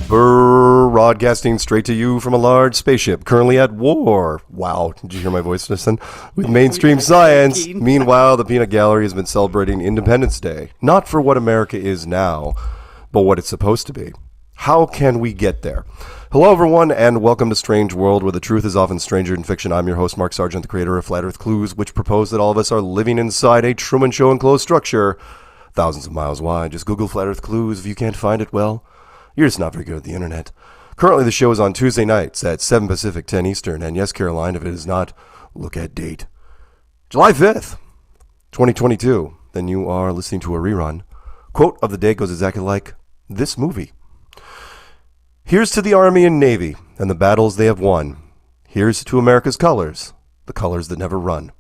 Broadcasting straight to you from a large spaceship, currently at war. Wow, did you hear my voice just then? With mainstream science. Meanwhile, the Peanut Gallery has been celebrating Independence Day. Not for what America is now, but what it's supposed to be. How can we get there? Hello, everyone, and welcome to Strange World, where the truth is often stranger than fiction. I'm your host, Mark Sargent, the creator of Flat Earth Clues, which propose that all of us are living inside a Truman Show enclosed structure, thousands of miles wide. Just Google Flat Earth Clues. If you can't find it, well, you're just not very good at the internet. Currently, the show is on Tuesday nights at 7 Pacific, 10 Eastern. And yes, Caroline, if it is not, look at date. July 5th, 2022. Then you are listening to a rerun. Quote of the day goes exactly like this movie. Here's to the Army and Navy and the battles they have won. Here's to America's colors, the colors that never run.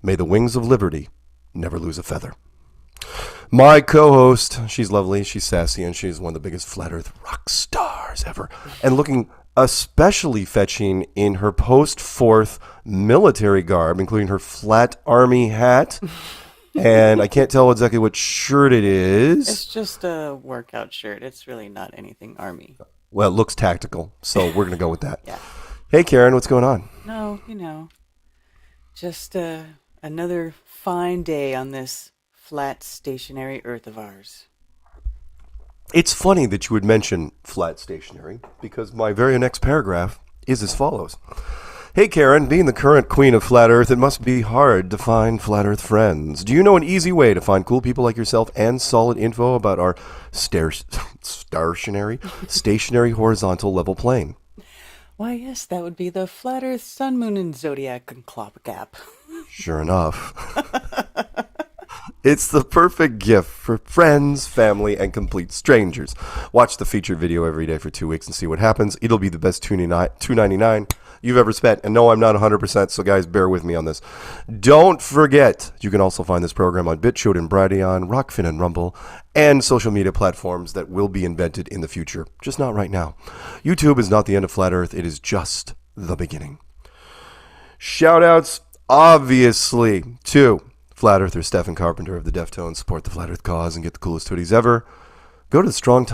May the wings of liberty never lose a feather. My co-host, she's lovely, she's sassy, and she's one of the biggest Flat Earth rock stars ever. And looking especially fetching in her post-4th military garb, including her flat army hat. And I can't tell exactly what shirt it is. It's just a workout shirt. It's really not anything army. Well, it looks tactical, so we're going to go with that. Yeah. Hey, Karen, what's going on? No, just another fine day on this flat, stationary Earth of ours. It's funny that you would mention flat stationary, because my very next paragraph is as follows. Hey, Karen, being the current queen of Flat Earth, it must be hard to find Flat Earth friends. Do you know an easy way to find cool people like yourself and solid info about our stationary horizontal level plane? Why, yes, that would be the Flat Earth, Sun, Moon, and Zodiac Conclop Gap. Sure enough. It's the perfect gift for friends, family, and complete strangers. Watch the featured video every day for 2 weeks and see what happens. It'll be the best $2.99 you've ever spent. And no, I'm not 100%, so guys, bear with me on this. Don't forget, you can also find this program on BitChute and Brighteon, Rockfin and Rumble, and social media platforms that will be invented in the future. Just not right now. YouTube is not the end of Flat Earth. It is just the beginning. Shout-outs, obviously, to Flat Earther Stephen Carpenter of the Deftones. Support the Flat Earth cause and get the coolest hoodies ever. Go to the Strong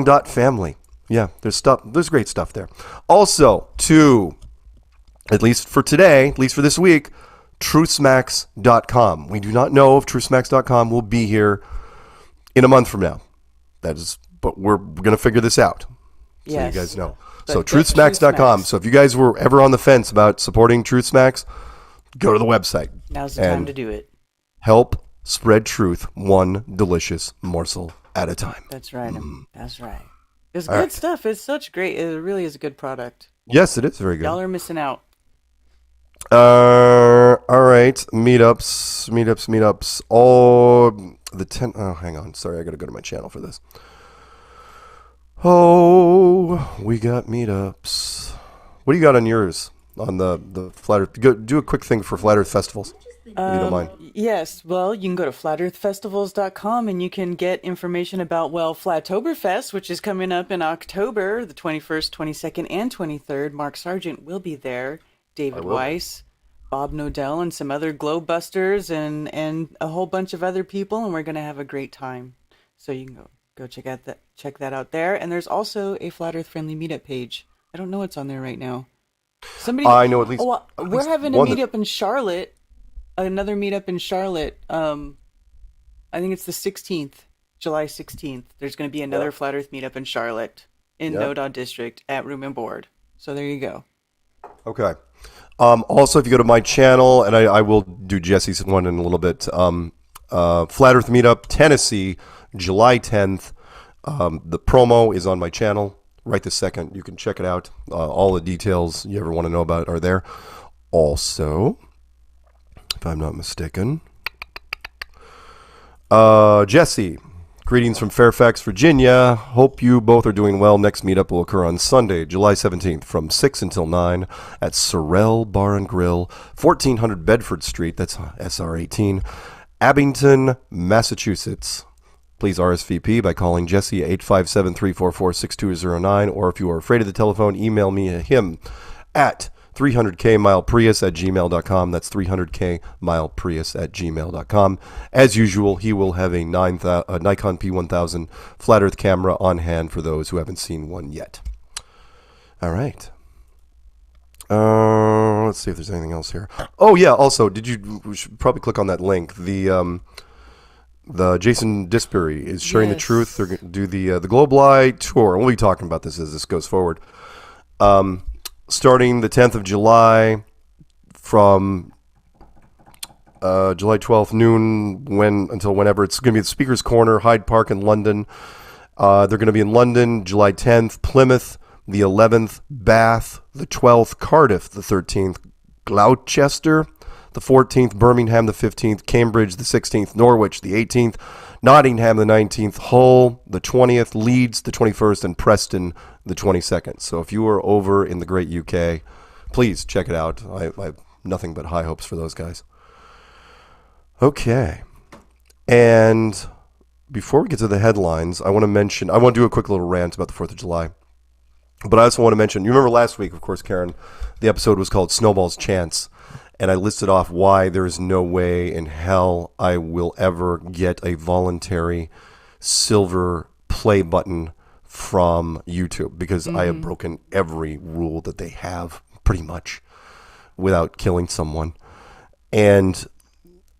Dot family. Yeah, there's great stuff there. Also, to, at least for today, at least for this week, truthsmacks.com. We do not know if truthsmacks.com will be here in a month from now. But we're going to figure this out. So yes. You guys know. So truthsmacks.com. So if you guys were ever on the fence about supporting Truthsmacks, go to the website. Now's the time to do it. Help spread truth one delicious morsel at a time. That's right. That's right. It's good stuff. It's such great. It really is a good product. Yes, it is very good. Y'all are missing out. All right. Meetups. Oh, the 10. Oh, hang on. Sorry, I got to go to my channel for this. Oh, we got meetups. What do you got on yours? On the Flat Earth, do a quick thing for Flat Earth festivals, if you don't mind. Yes, well, you can go to flatearthfestivals.com and you can get information about, FLATOBERFEST, which is coming up in October, the 21st, 22nd, and 23rd. Mark Sargent will be there, David Weiss, Bob Nodell, and some other Globebusters, and a whole bunch of other people, and we're going to have a great time. So you can go check that out there. And there's also a Flat Earth Friendly Meetup page. I don't know what's on there right now. I know at least. We're having a meetup in Charlotte. Another meetup in Charlotte. I think it's the 16th, July 16th. There's going to be another Flat Earth meetup in Charlotte in NoDa District at Room and Board. So there you go. Okay. Also, if you go to my channel, and I will do Jesse's one in a little bit. Flat Earth Meetup, Tennessee, July 10th. The promo is on my channel. Right this second, you can check it out. All the details you ever want to know about are there. Also, if I'm not mistaken, Jesse, greetings from Fairfax, Virginia. Hope you both are doing well. Next meetup will occur on Sunday, July 17th, from 6 until 9 at Sorrel Bar and Grill, 1400 Bedford Street. That's SR 18, Abington, Massachusetts. Please RSVP by calling Jesse at 857-344-6209, or if you are afraid of the telephone, email him at 300kmileprius@gmail.com. That's 300kmileprius@gmail.com. As usual, he will have a Nikon P1000 flat earth camera on hand for those who haven't seen one yet. All right. Let's see if there's anything else here. Oh yeah. Also, we should probably click on that link. The Jason Disbury is sharing the truth. They're going to do the Globe Light tour. We'll be talking about this as this goes forward. Starting the 10th of July from July 12th noon until whenever. It's going to be at Speaker's Corner, Hyde Park in London. They're going to be in London July 10th, Plymouth the 11th, Bath the 12th, Cardiff the 13th, Gloucester the 14th, Birmingham the 15th, Cambridge the 16th, Norwich the 18th, Nottingham the 19th, Hull the 20th, Leeds the 21st, and Preston the 22nd. So if you are over in the great UK, please check it out. I have nothing but high hopes for those guys. Okay. And before we get to the headlines, I want to do a quick little rant about the 4th of July. But I also want to mention, you remember last week, of course, Karen, the episode was called Snowball's Chance. And I listed off why there is no way in hell I will ever get a voluntary silver play button from YouTube, because I have broken every rule that they have, pretty much, without killing someone. And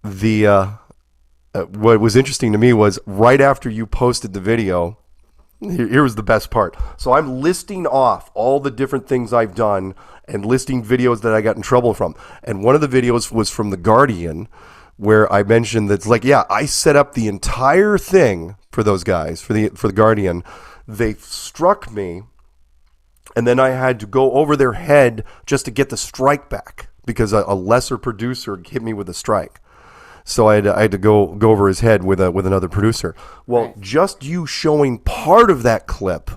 what was interesting to me was right after you posted the video, here was the best part. So I'm listing off all the different things I've done and listing videos that I got in trouble from. And one of the videos was from The Guardian, where I mentioned that's like, yeah, I set up the entire thing for those guys, for the Guardian. They struck me, and then I had to go over their head just to get the strike back, because a lesser producer hit me with a strike. So I had to go over his head with another producer. Well, right. Just you showing part of that clip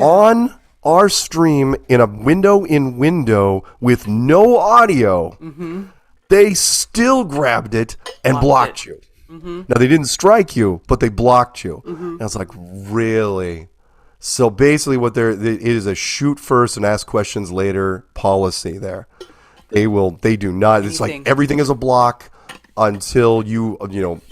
on our stream in a window with no audio, they still grabbed it and blocked you. Now, they didn't strike you, but they blocked you. And I was like, really? So basically it is a shoot first and ask questions later policy there. They do not. It's like everything is a block until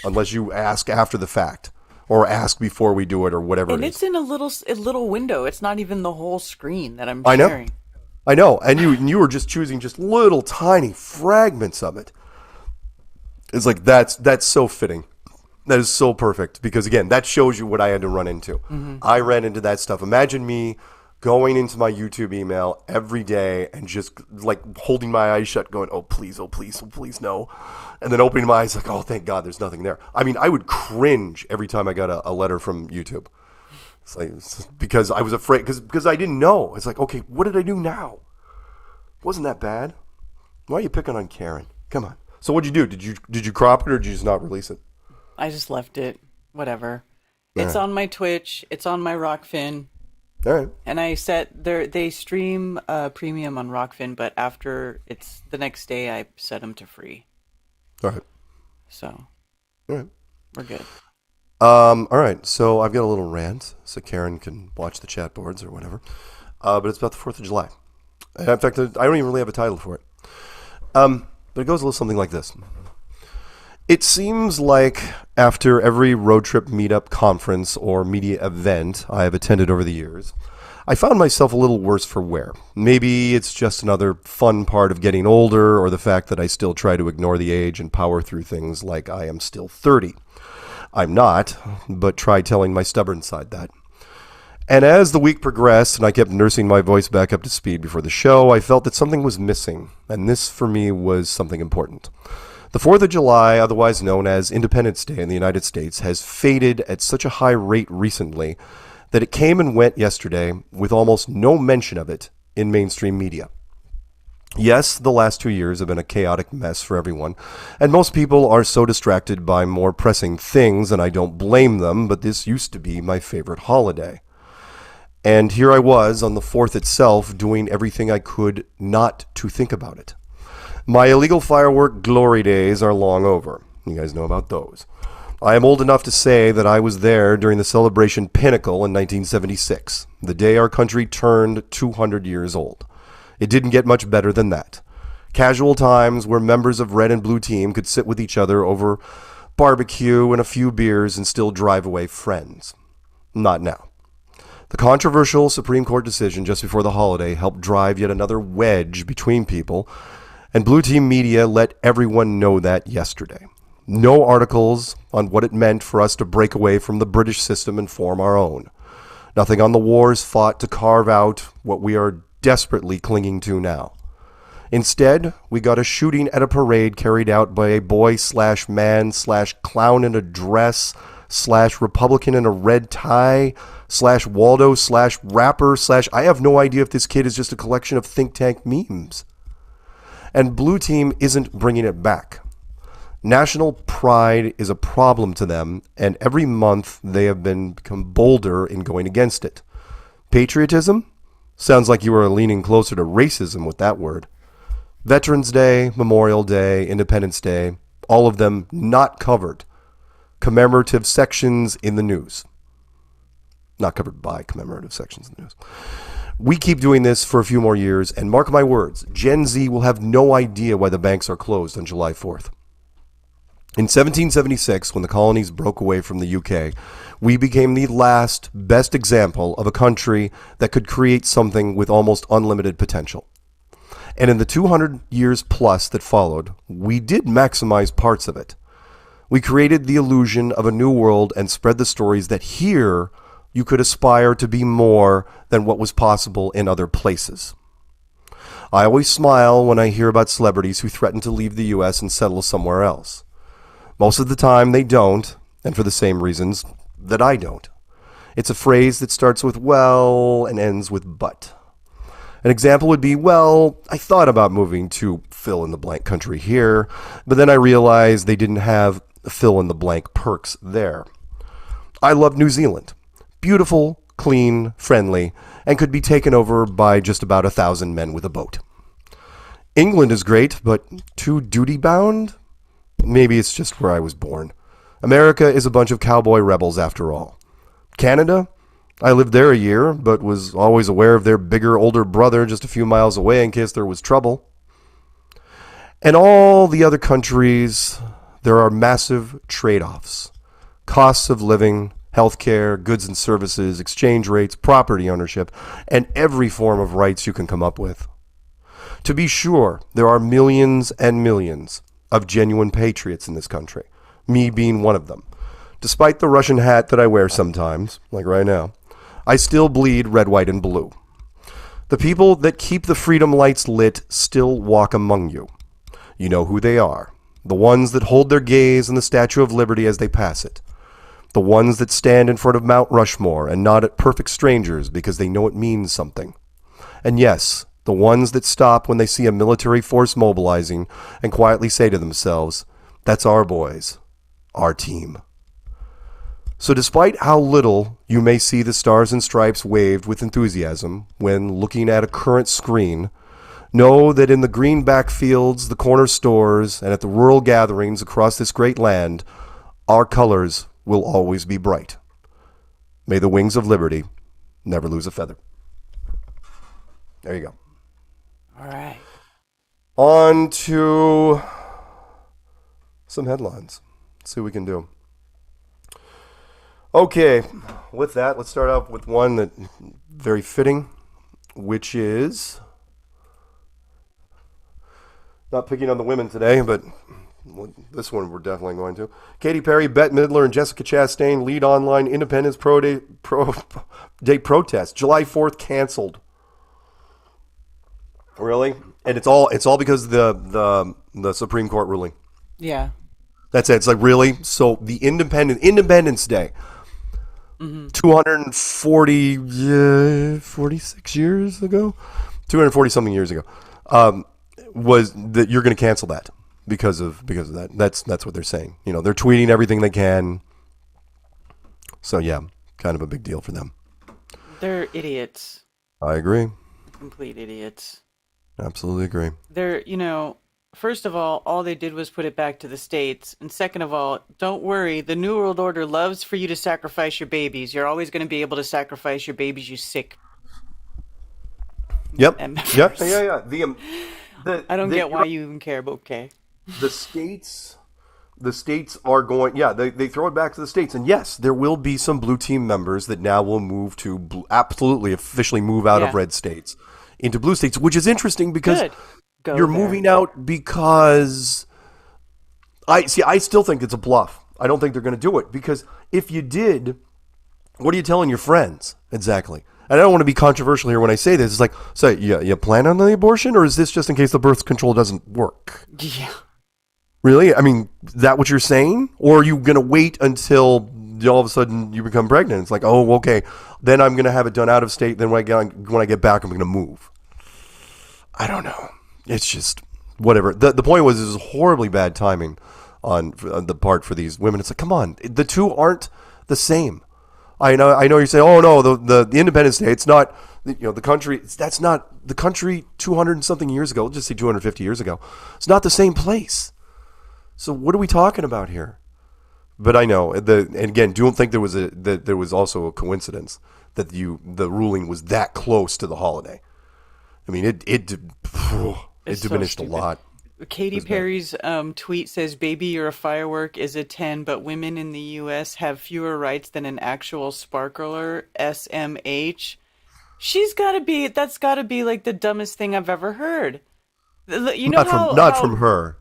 unless you ask after the fact or ask before we do it or whatever. And it it's in a little window. It's not even the whole screen that I'm sharing. I know. And you were just choosing just little tiny fragments of it. It's like that's so fitting. That is so perfect, because again, that shows you what I had to run into. I ran into that stuff. Imagine me going into my YouTube email every day and just like holding my eyes shut going, oh please, no. And then opening my eyes like, oh, thank God there's nothing there. I mean, I would cringe every time I got a letter from YouTube. It's like, because I was afraid, because I didn't know. It's like, okay, what did I do now? Wasn't that bad? Why are you picking on Karen? Come on. So what'd you do? Did you crop it, or did you just not release it? I just left it. Whatever. It's on my Twitch. It's on my Rockfin. All right. And I they stream premium on Rockfin, but after it's the next day, I set them to free. All right. So. All right. We're good. All right. So I've got a little rant, so Karen can watch the chat boards or whatever. But it's about the 4th of July. In fact, I don't even really have a title for it. But it goes a little something like this. It seems like after every road trip meetup, conference, or media event I have attended over the years, I found myself a little worse for wear. Maybe it's just another fun part of getting older, or the fact that I still try to ignore the age and power through things like I am still 30. I'm not, but try telling my stubborn side that. And as the week progressed and I kept nursing my voice back up to speed before the show, I felt that something was missing, and this for me was something important. The 4th of July, otherwise known as Independence Day in the United States, has faded at such a high rate recently that it came and went yesterday with almost no mention of it in mainstream media. Yes, the last 2 years have been a chaotic mess for everyone, and most people are so distracted by more pressing things, and I don't blame them, but this used to be my favorite holiday. And here I was on the 4th itself doing everything I could not to think about it. My illegal firework glory days are long over. You guys know about those. I am old enough to say that I was there during the celebration pinnacle in 1976, the day our country turned 200 years old. It didn't get much better than that. Casual times where members of red and blue team could sit with each other over barbecue and a few beers and still drive away friends. Not now. The controversial Supreme Court decision just before the holiday helped drive yet another wedge between people, and blue team media let everyone know that yesterday. No articles on what it meant for us to break away from the British system and form our own. Nothing on the wars fought to carve out what we are desperately clinging to now. Instead, we got a shooting at a parade carried out by a boy/man/clown in a dress/Republican in a red tie/Waldo/rapper/ I have no idea if this kid is just a collection of think tank memes. And blue team isn't bringing it back. National pride is a problem to them, and every month they have become bolder in going against it. Patriotism? Sounds like you are leaning closer to racism with that word. Veterans Day, Memorial Day, Independence Day, all of them not covered. Commemorative sections in the news. Not covered by commemorative sections in the news. We keep doing this for a few more years, and mark my words, Gen Z will have no idea why the banks are closed on July 4th. In 1776, when the colonies broke away from the UK, we became the last best example of a country that could create something with almost unlimited potential. And in the 200 years plus that followed, we did maximize parts of it. We created the illusion of a new world and spread the stories that here you could aspire to be more than what was possible in other places. I always smile when I hear about celebrities who threaten to leave the US and settle somewhere else. Most of the time they don't, and for the same reasons that I don't. It's a phrase that starts with well and ends with but. An example would be, well, I thought about moving to fill in the blank country here, but then I realized they didn't have fill in the blank perks there. I love New Zealand. Beautiful, clean, friendly, and could be taken over by just about 1,000 men with a boat. England is great, but too duty-bound? Maybe it's just where I was born. America is a bunch of cowboy rebels after all. Canada? I lived there a year, but was always aware of their bigger, older brother just a few miles away in case there was trouble. And all the other countries, there are massive trade-offs. Costs of living, healthcare, goods and services, exchange rates, property ownership, and every form of rights you can come up with. To be sure, there are millions and millions of genuine patriots in this country, me being one of them. Despite the Russian hat that I wear sometimes, like right now, I still bleed red, white, and blue. The people that keep the freedom lights lit still walk among you. You know who they are. The ones that hold their gaze on the Statue of Liberty as they pass it. The ones that stand in front of Mount Rushmore and nod at perfect strangers because they know it means something. And yes, the ones that stop when they see a military force mobilizing and quietly say to themselves, that's our boys, our team. So despite how little you may see the stars and stripes waved with enthusiasm when looking at a current screen, know that in the green backfields, the corner stores, and at the rural gatherings across this great land, our colors will always be bright. May the wings of liberty never lose a feather. There you go. All right. On to some headlines. Let's see what we can do. Okay, with that, let's start off with one that very fitting, which is not picking on the women today, but this one we're definitely going to. Katy Perry, Bette Midler, and Jessica Chastain lead online Independence Day protest. July 4th canceled. Really? And it's all because of the Supreme Court ruling. Yeah. That's it. It's like, really? So the Independence Day, 46 years ago, 240 something years ago, was that you're going to cancel that because of that. That's what they're saying. You know, they're tweeting everything they can. So yeah, kind of a big deal for them. They're idiots. I agree. Complete idiots. Absolutely agree. They're, first of all they did was put it back to the states. And second of all, don't worry. The New World Order loves for you to sacrifice your babies. You're always going to be able to sacrifice your babies, you sick. Yep. members. Yep. Yeah. I don't get why you even care, but okay. The states are going, they throw it back to the states. And yes, there will be some blue team members that now will move to absolutely officially move out of red states into blue states, which is interesting because you're moving out because I still think it's a bluff. I don't think they're going to do it, because if you did, what are you telling your friends? Exactly. And I don't want to be controversial here when I say this. It's like, so you plan on the abortion, or is this just in case the birth control doesn't work? Yeah. Really? I mean, is that what you're saying? Or are you going to wait until all of a sudden you become pregnant? It's like, oh, okay, then I'm going to have it done out of state. Then when I get back, I'm going to move. I don't know. It's just whatever. The point was, this is horribly bad timing on the part for these women. It's like, come on, the two aren't the same. I know you say, oh no, the independent states, not the country. That's not the country 200 and something years ago. Let's just say 250 years ago. It's not the same place. So what are we talking about here? But I know and again, don't think there was also a coincidence that the ruling was that close to the holiday. I mean, it diminished a lot. Katy Perry's tweet says, "Baby, you're a firework" is a 10, but women in the U.S. have fewer rights than an actual sparkler. SMH. That's got to be like the dumbest thing I've ever heard. You know not from her.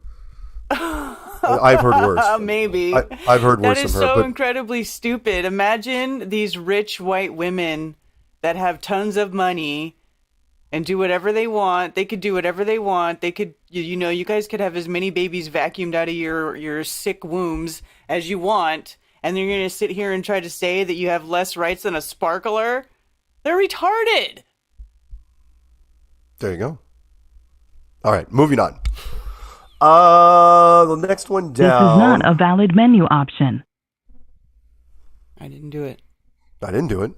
I've heard worse. Maybe. I've heard worse from her. That is so incredibly stupid. Imagine these rich white women that have tons of money and do whatever they want. They could do whatever they want. They could, you guys could have as many babies vacuumed out of your sick wombs as you want. And you're going to sit here and try to say that you have less rights than a sparkler? They're retarded. There you go. All right, moving on. The next one down. This is not a valid menu option. I didn't do it. I didn't do it.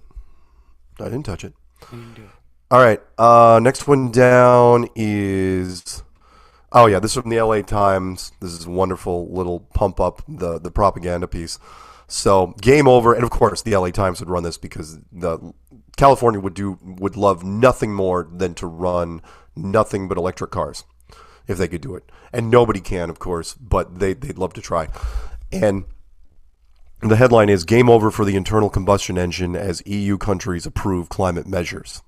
I didn't touch it. I didn't do it. All right. Next one down is, this is from the LA Times. This is a wonderful little pump up the propaganda piece. So game over, and of course the LA Times would run this because California would love nothing more than to run nothing but electric cars if they could do it, and nobody can, of course, but they'd love to try. And the headline is "Game over for the internal combustion engine as EU countries approve climate measures."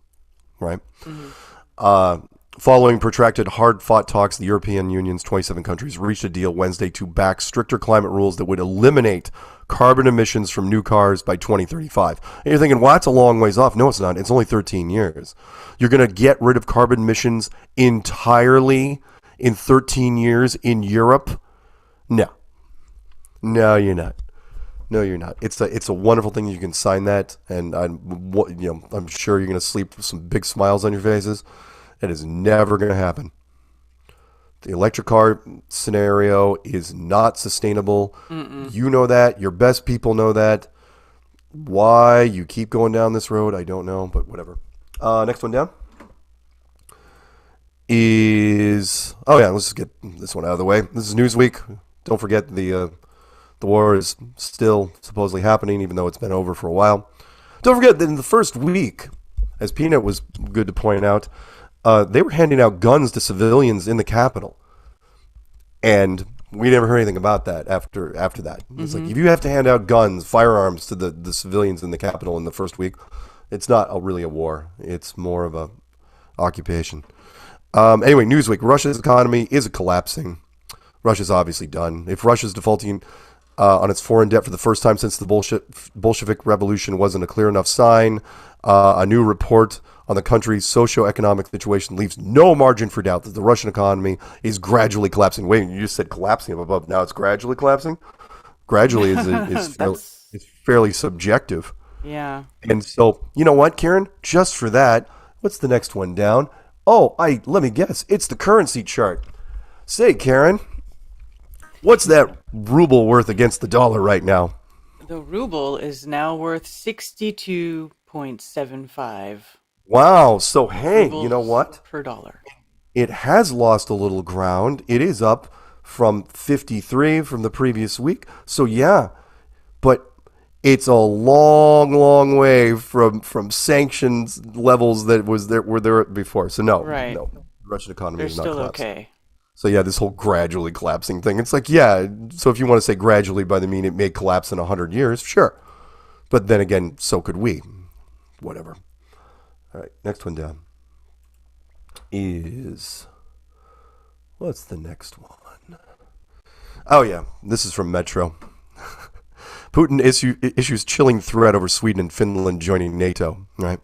Right? Mm-hmm. Following protracted, hard-fought talks, the European Union's 27 countries reached a deal Wednesday to back stricter climate rules that would eliminate carbon emissions from new cars by 2035. And you're thinking, well, that's a long ways off. No, it's not. It's only 13 years. You're going to get rid of carbon emissions entirely in 13 years in Europe? No, you're not. No, you're not. It's a wonderful thing. You can sign that, and I'm sure you're going to sleep with some big smiles on your faces. It is never going to happen. The electric car scenario is not sustainable. Mm-mm. You know that. Your best people know that. Why you keep going down this road, I don't know, but whatever. Next one down is let's just get this one out of the way. This is Newsweek. Don't forget the war is still supposedly happening, even though it's been over for a while. Don't forget that in the first week, as Peanut was good to point out, they were handing out guns to civilians in the Capitol. And we never heard anything about that after that. It's like, if you have to hand out guns, firearms to the civilians in the Capitol in the first week, it's not really a war. It's more of a occupation. Anyway, Newsweek, Russia's economy is collapsing. Russia's obviously done. If Russia's defaulting on its foreign debt for the first time since the Bolshevik Revolution wasn't a clear enough sign, a new report on the country's socioeconomic situation leaves no margin for doubt that the Russian economy is gradually collapsing. Wait, you just said collapsing up above. Now it's gradually collapsing? Gradually is fairly subjective. Yeah. And so, you know what, Karen? Just for that, what's the next one down? Let me guess. It's the currency chart. Say, Karen, what's that ruble worth against the dollar right now? The ruble is now worth 62.75. Wow. So, hey, you know what? Per dollar. It has lost a little ground. It is up from 53 from the previous week. So, yeah. But It's a long, long way from sanctions levels that were there before. So no, Right. no, the Russian economy They're is not still collapsing. okay. So yeah, this whole gradually collapsing thing. It's like, yeah, so if you want to say gradually by the mean it may collapse in 100 years, sure. But then again, so could we. Whatever. All right, next one down is, what's the next one? Oh yeah, this is from Metro. Putin issues chilling threat over Sweden and Finland joining NATO, right?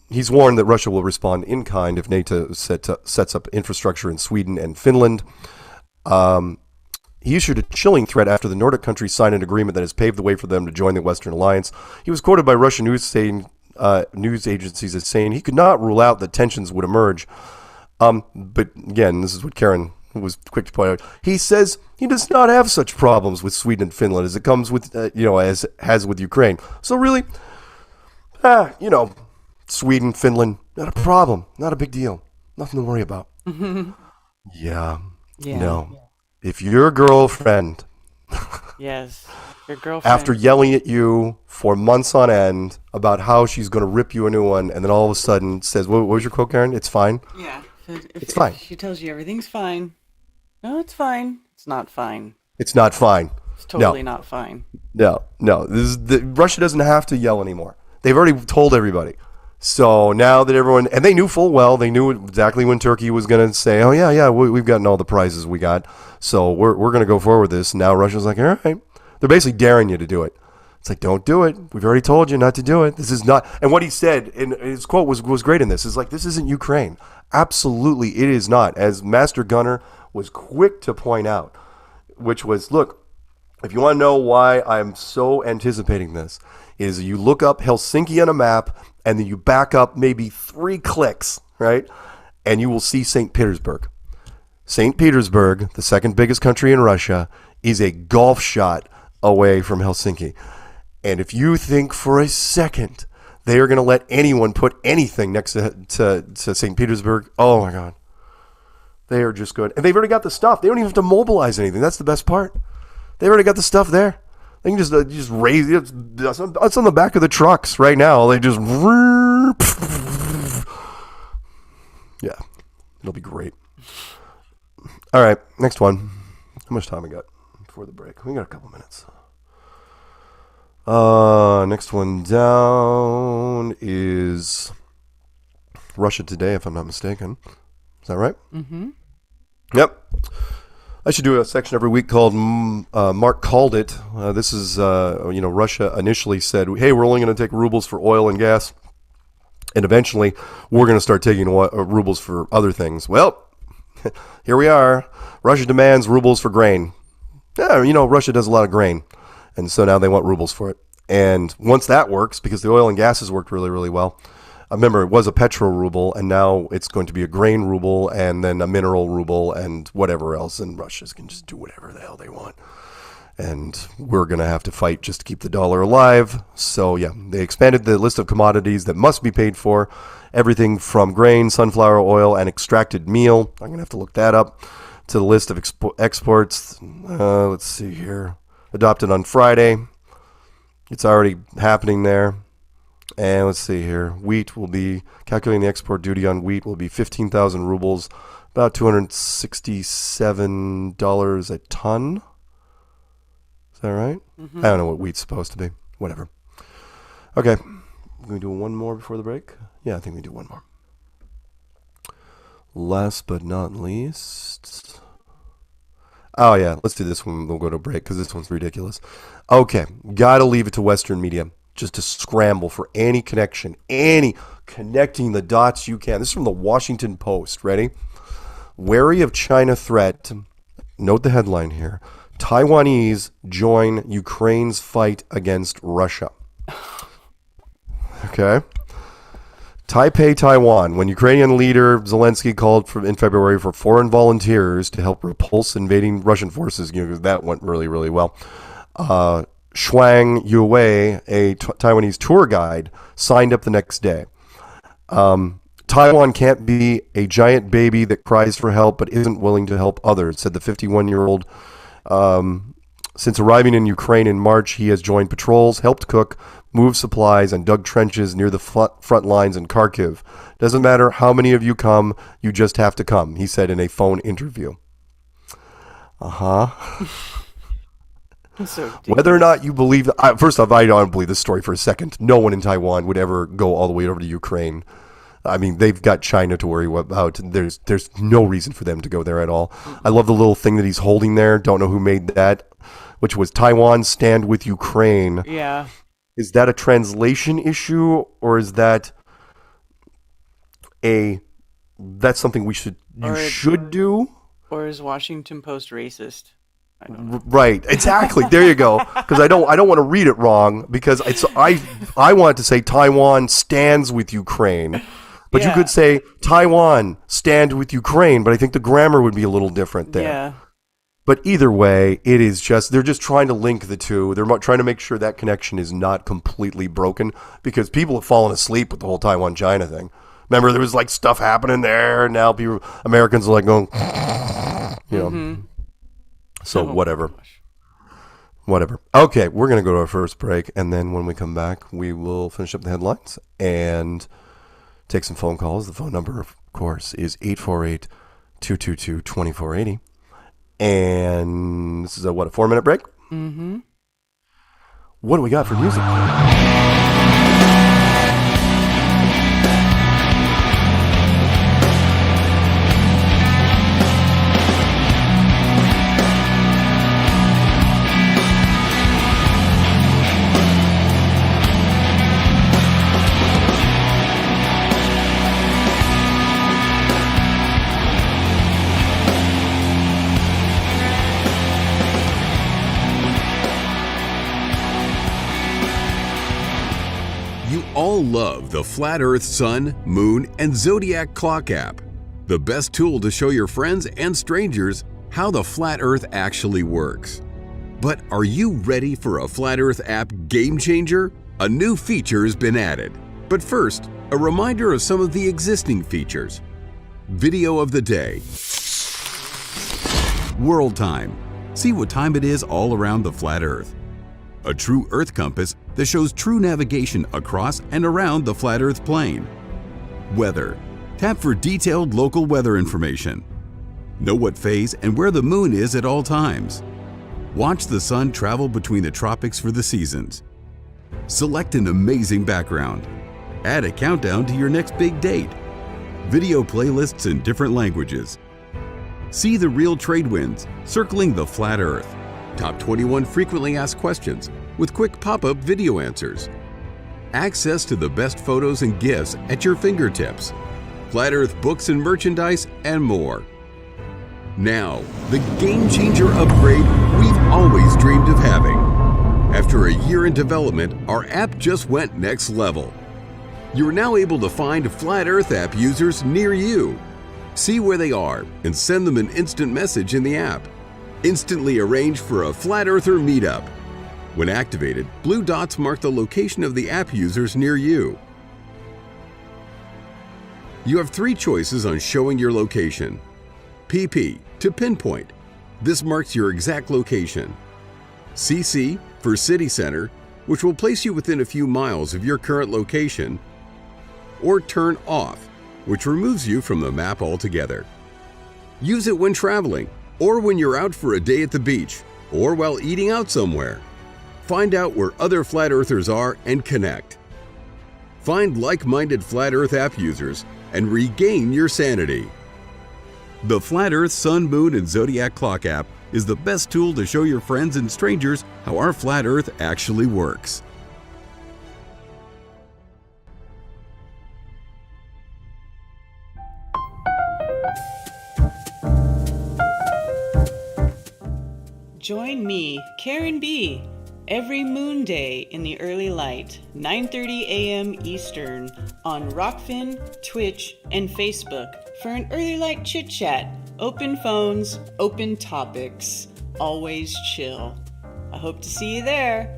He's warned that Russia will respond in kind if NATO sets up infrastructure in Sweden and Finland. He issued a chilling threat after the Nordic countries signed an agreement that has paved the way for them to join the Western alliance. He was quoted by Russian news agencies as saying he could not rule out that tensions would emerge. But again, this is what Karen was quick to point out. He says he does not have such problems with Sweden and Finland as it comes with, as has with Ukraine. So really, Sweden, Finland, not a problem, not a big deal, nothing to worry about. Yeah. No. If your girlfriend, Yes, your girlfriend. after yelling at you for months on end about how she's going to rip you a new one, and then all of a sudden says, what was your quote, Karen? It's fine. Yeah. It's fine. If she tells you everything's fine. No, it's fine. It's not fine. It's not fine. It's totally not fine. No. Russia doesn't have to yell anymore. They've already told everybody. So now that everyone, and they knew full well, they knew exactly when Turkey was going to say, oh yeah, we've gotten all the prizes we got. So we're going to go forward with this. Now Russia's like, all right. They're basically daring you to do it. It's like, don't do it. We've already told you not to do it. This is not. And what he said, and his quote was great in this, is like, this isn't Ukraine. Absolutely, it is not. As Master Gunner was quick to point out, which was, look, if you want to know why I'm so anticipating this, is you look up Helsinki on a map, and then you back up maybe 3 clicks, right? And you will see St. Petersburg. St. Petersburg, the second biggest country in Russia, is a golf shot away from Helsinki. And if you think for a second they are going to let anyone put anything next to St. Petersburg, oh my God. They are just good. And they've already got the stuff. They don't even have to mobilize anything. That's the best part. They've already got the stuff there. They can just raise it. It's on the back of the trucks right now. They just... Yeah. It'll be great. All right. Next one. How much time we got before the break? We got a couple minutes. Next one down is Russia Today, if I'm not mistaken. Is that right? Mm-hmm. Yep. I should do a section every week called Mark Called It. This is, Russia initially said, hey, we're only going to take rubles for oil and gas. And eventually, we're going to start taking rubles for other things. Well, here we are. Russia demands rubles for grain. Yeah, Russia does a lot of grain. And so now they want rubles for it. And once that works, because the oil and gas has worked really, really well, remember, it was a petro ruble, and now it's going to be a grain ruble, and then a mineral ruble, and whatever else. And Russia can just do whatever the hell they want. And we're going to have to fight just to keep the dollar alive. So, yeah, they expanded the list of commodities that must be paid for. Everything from grain, sunflower oil, and extracted meal. I'm going to have to look that up. To the list of exports. Let's see here. Adopted on Friday. It's already happening there. And let's see here. Wheat will be, calculating the export duty on wheat will be 15,000 rubles, about $267 a ton. Is that right? Mm-hmm. I don't know what wheat's supposed to be. Whatever. Okay. We're going to do one more before the break? Yeah, I think we do one more. Last but not least. Oh, yeah. Let's do this one. We'll go to break because this one's ridiculous. Okay. Got to leave it to Western media. Just to scramble for any connection, any connecting the dots you can. This is from the Washington Post. Ready? Wary of China threat. Note the headline here. Taiwanese join Ukraine's fight against Russia. Okay. Taipei, Taiwan. When Ukrainian leader Zelensky called in February for foreign volunteers to help repulse invading Russian forces, that went really, really well. Shuang Yue, a Taiwanese tour guide, signed up the next day. Taiwan can't be a giant baby that cries for help but isn't willing to help others, said the 51-year-old Since arriving in Ukraine in March, he has joined patrols, helped cook, moved supplies, and dug trenches near the front lines in Kharkiv. Doesn't matter how many of you come, you just have to come, he said in a phone interview. So whether or not you believe, first off, I don't believe this story for a second. No one in Taiwan would ever go all the way over to Ukraine. I mean, they've got China to worry about. There's no reason for them to go there at all. I love the little thing that he's holding there. Don't know who made that, which was Taiwan stand with Ukraine. Yeah. Is that a translation issue, or is that that's something you should do? Or is Washington Post racist? I don't know. Right, exactly. There you go. Because I don't want to read it wrong, because I want to say Taiwan stands with Ukraine. But you could say Taiwan stand with Ukraine, but I think the grammar would be a little different there. Yeah. But either way, it is they're just trying to link the two. They're trying to make sure that connection is not completely broken, because people have fallen asleep with the whole Taiwan-China thing. Remember, there was like stuff happening there, and now Americans are like going, you know. Mm-hmm. So whatever. Okay, we're going to go to our first break, and then when we come back, we will finish up the headlines and take some phone calls. The phone number, of course, is 848-222-2480. And this is a 4-minute break? Mm-hmm. What do we got for music? All love the Flat Earth Sun, Moon, and Zodiac Clock app. The best tool to show your friends and strangers how the Flat Earth actually works. But are you ready for a Flat Earth app game changer? A new feature has been added. But first, a reminder of some of the existing features. Video of the day. World time. See what time it is all around the flat Earth. A true Earth compass that shows true navigation across and around the flat Earth plane. Weather. Tap for detailed local weather information. Know what phase and where the moon is at all times. Watch the sun travel between the tropics for the seasons. Select an amazing background. Add a countdown to your next big date. Video playlists in different languages. See the real trade winds circling the flat Earth. Top 21 frequently asked questions with quick pop-up video answers. Access to the best photos and GIFs at your fingertips. Flat Earth books and merchandise, and more. Now, the game-changer upgrade we've always dreamed of having. After a year in development, our app just went next level. You're now able to find Flat Earth app users near you. See where they are and send them an instant message in the app. Instantly arrange for a Flat Earther meetup. When activated, blue dots mark the location of the app users near you. You have 3 choices on showing your location. PP, to pinpoint. This marks your exact location. CC, for city center, which will place you within a few miles of your current location. Or turn off, which removes you from the map altogether. Use it when traveling, or when you're out for a day at the beach, or while eating out somewhere. Find out where other Flat Earthers are and connect. Find like-minded Flat Earth app users and regain your sanity. The Flat Earth Sun, Moon, and Zodiac Clock app is the best tool to show your friends and strangers how our Flat Earth actually works. Join me, Karen B, every moon day in the early light, 9:30 a.m. Eastern, on Rockfin, Twitch, and Facebook for an early light chit-chat. Open phones, open topics, always chill. I hope to see you there.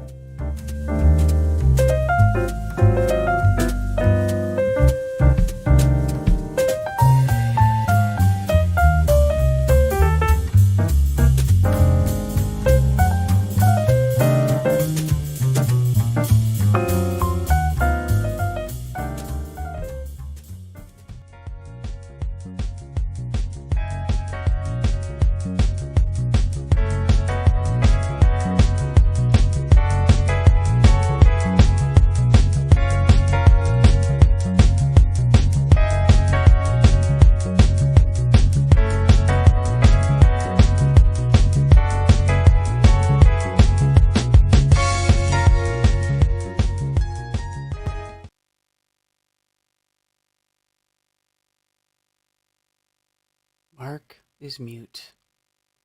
Mark is mute.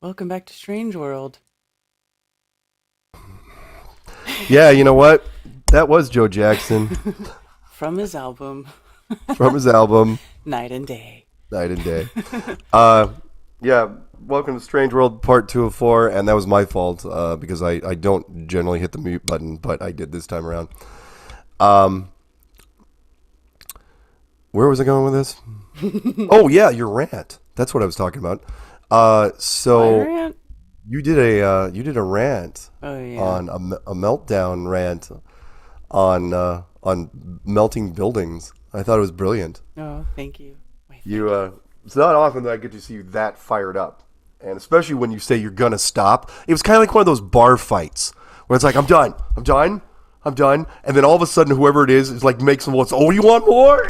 Welcome back to Strange World. Yeah, you know what? That was Joe Jackson From his album, from his album Night and Day. Night and Day. Yeah, welcome to Strange World Part 2 of 4, and that was my fault because I don't generally hit the mute button, but I did this time around. Where was I going with this? Oh, yeah, your rant. That's what I was talking about. So My rant? you did a rant on a meltdown rant on melting buildings. I thought it was brilliant. Oh, thank you. It's not often that I get to see you that fired up, and especially when you say you're gonna stop. It was kind of like one of those bar fights where it's like, I'm done, and then all of a sudden, whoever it is like makes them voice. Oh, you want more?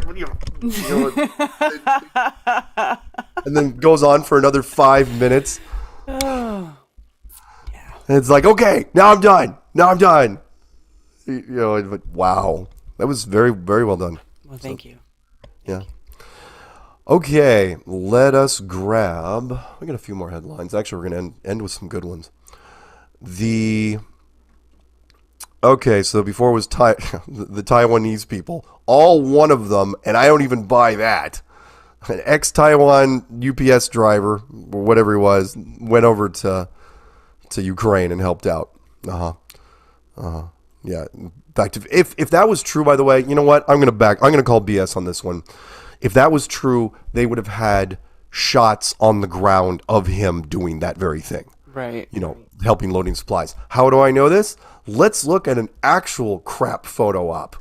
And then goes on for another 5 minutes. Oh, yeah. And it's like, okay, now I'm done. Wow, that was very, very well done. Well, thank you. Yeah. Okay, let us grab. We got a few more headlines. Actually, we're going to end with some good ones. Okay, so before it was the Taiwanese people, all one of them, and I don't even buy that. An ex-Taiwan UPS driver, or whatever he was, went over to Ukraine and helped out. Yeah. In fact, if that was true, by the way, you know what? I'm gonna call BS on this one. If that was true, they would have had shots on the ground of him doing that very thing. Right. Helping loading supplies. How do I know this? Let's look at an actual crap photo op,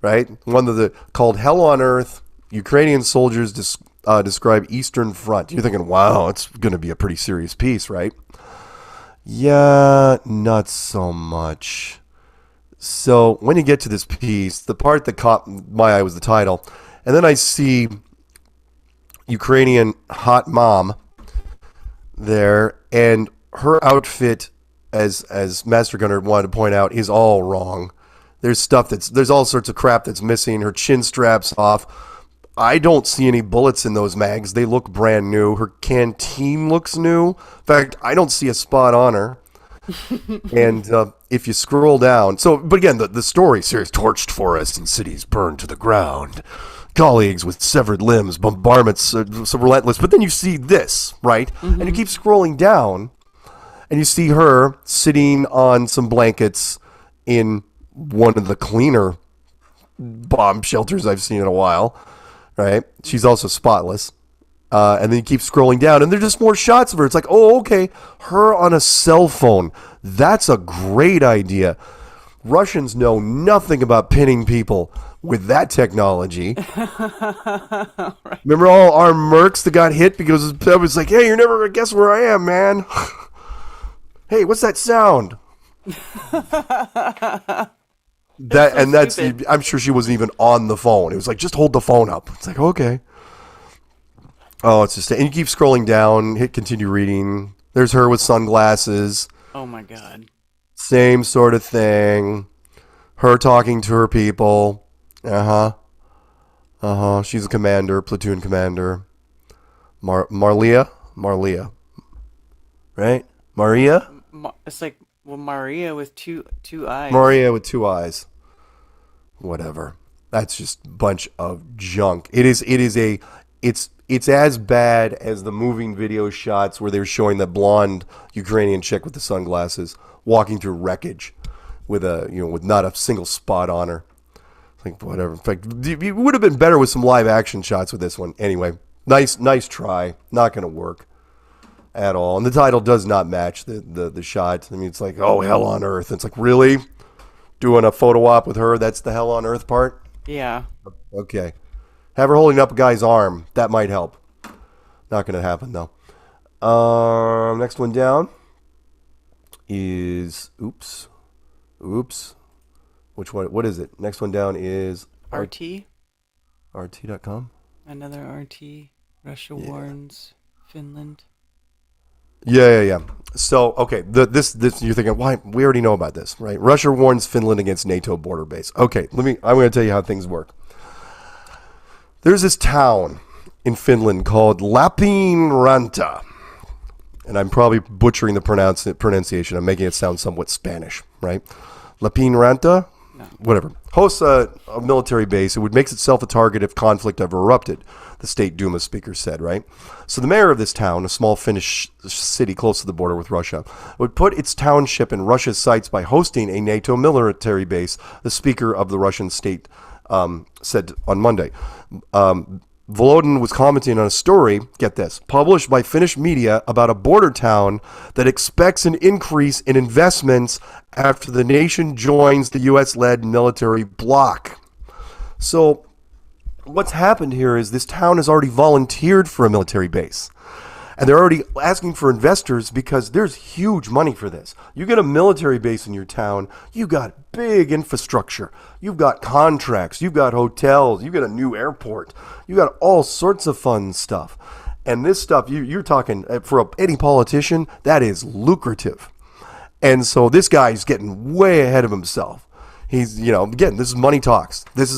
right? One called Hell on Earth. Ukrainian soldiers describe Eastern Front. You're thinking, wow, it's going to be a pretty serious piece, right? Yeah, not so much. So when you get to this piece, the part that caught my eye was the title. And then I see Ukrainian hot mom there, and her outfit, as Master Gunner wanted to point out, is all wrong. There's all sorts of crap that's missing. Her chin strap's off. I don't see any bullets in those mags. They look brand new. Her canteen looks new. In fact, I don't see a spot on her. And if you scroll down, but again, the story series: torched forests and cities burned to the ground, colleagues with severed limbs, bombardments so relentless. But then you see this, right? Mm-hmm. And you keep scrolling down, and you see her sitting on some blankets in one of the cleaner bomb shelters I've seen in a while. Right? She's also spotless. And then you keep scrolling down, and there's just more shots of her. It's like, oh, okay, her on a cell phone. That's a great idea. Russians know nothing about pinning people with that technology. Right. Remember all our mercs that got hit because it was like, hey, you're never going to guess where I am, man. Hey, what's that sound? I'm sure she wasn't even on the phone. It was like, just hold the phone up. It's like, okay. Oh, it's just, and you keep scrolling down, hit continue reading. There's her with sunglasses. Oh my God. Same sort of thing. Her talking to her people. She's a commander, platoon commander. Marlia, right? Maria. It's like Maria with two eyes. Maria with two eyes. Whatever. That's just a bunch of junk. It's as bad as the moving video shots where they were showing that blonde Ukrainian chick with the sunglasses walking through wreckage with not a single spot on her. I think whatever. In fact, it would have been better with some live action shots with this one. Anyway, nice try. Not going to work at all. And the title does not match the shot. I mean, it's like, oh, Hell on Earth. It's like, really? Doing a photo op with her? That's the Hell on Earth part? Yeah. Okay. Have her holding up a guy's arm. That might help. Not going to happen, though. Next one down is... Oops. Which one? What is it? Next one down is... RT. RT.com? Another RT. Russia warns Finland. Yeah. So, okay, this you're thinking, why? We already know about this, right? Russia warns Finland against NATO border base. Okay, I'm going to tell you how things work. There's this town in Finland called Lappeenranta. And I'm probably butchering the pronunciation. I'm making it sound somewhat Spanish, right? Lappeenranta? No. Whatever. Hosts a military base. It would make itself a target if conflict ever erupted, the State Duma speaker said, right? So the mayor of this town, a small Finnish city close to the border with Russia, would put its township in Russia's sights by hosting a NATO military base, the speaker of the Russian state said on Monday. Volodin was commenting on a story, get this, published by Finnish media about a border town that expects an increase in investments after the nation joins the U.S.-led military bloc. So what's happened here is this town has already volunteered for a military base. And they're already asking for investors because there's huge money for this. You get a military base in your town, you got big infrastructure, you've got contracts, you've got hotels, you've got a new airport, you got all sorts of fun stuff. And this stuff, you're talking, for any politician, that is lucrative. And so this guy's getting way ahead of himself. He's, again, this is money talks. This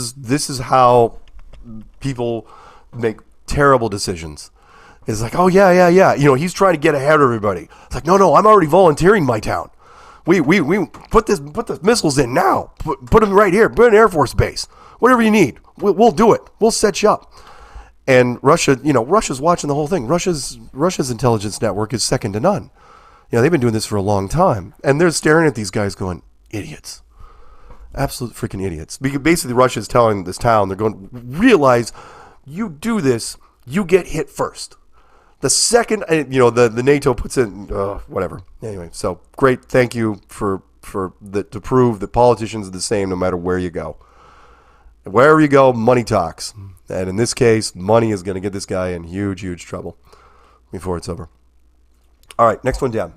is how people make terrible decisions. It's like, oh, yeah. He's trying to get ahead of everybody. It's like, no, I'm already volunteering my town. We put the missiles in now. Put them right here. Put an Air Force base. Whatever you need. We'll do it. We'll set you up. And Russia, Russia's watching the whole thing. Russia's intelligence network is second to none. They've been doing this for a long time. And they're staring at these guys going, idiots. Absolute freaking idiots. Basically, Russia's telling this town, they're going, realize you do this, you get hit first. The second, the NATO puts in, whatever. Anyway, so great. Thank you to prove that politicians are the same no matter where you go. Wherever you go, money talks. And in this case, money is going to get this guy in huge, huge trouble before it's over. All right, next one down.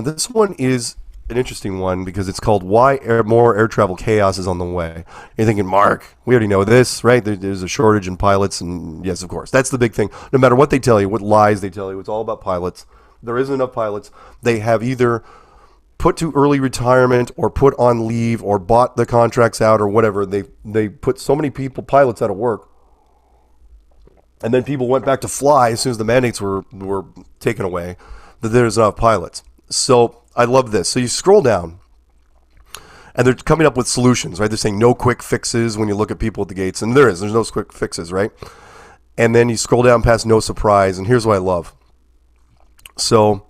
This one is an interesting one because it's called Why More Air Travel Chaos is on the Way. You're thinking, Mark, we already know this, right? There's a shortage in pilots, and yes, of course. That's the big thing. No matter what they tell you, what lies they tell you, it's all about pilots. There isn't enough pilots. They have either put to early retirement or put on leave or bought the contracts out or whatever. They put so many pilots out of work. And then people went back to fly as soon as the mandates were taken away, that there's enough pilots. So I love this. So you scroll down, and they're coming up with solutions, right? They're saying no quick fixes when you look at people at the gates, and there's no quick fixes, right? And then you scroll down past no surprise, and here's what I love. So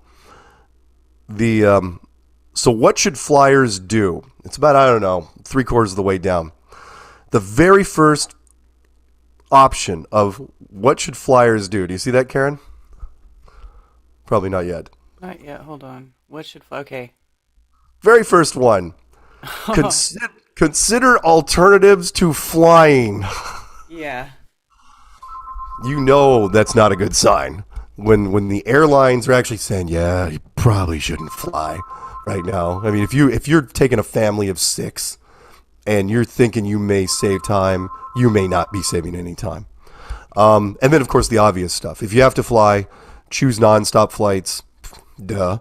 so what should flyers do? It's about, 3/4 of the way down. The very first option of what should flyers do. Do you see that, Karen? Probably not yet. Not yet. Hold on. Okay. Very first one. Consider alternatives to flying. Yeah. That's not a good sign. When the airlines are actually saying, yeah, you probably shouldn't fly right now. I mean, if you're taking a family of 6 and you're thinking you may save time, you may not be saving any time. And then, of course, the obvious stuff. If you have to fly, choose nonstop flights. Duh.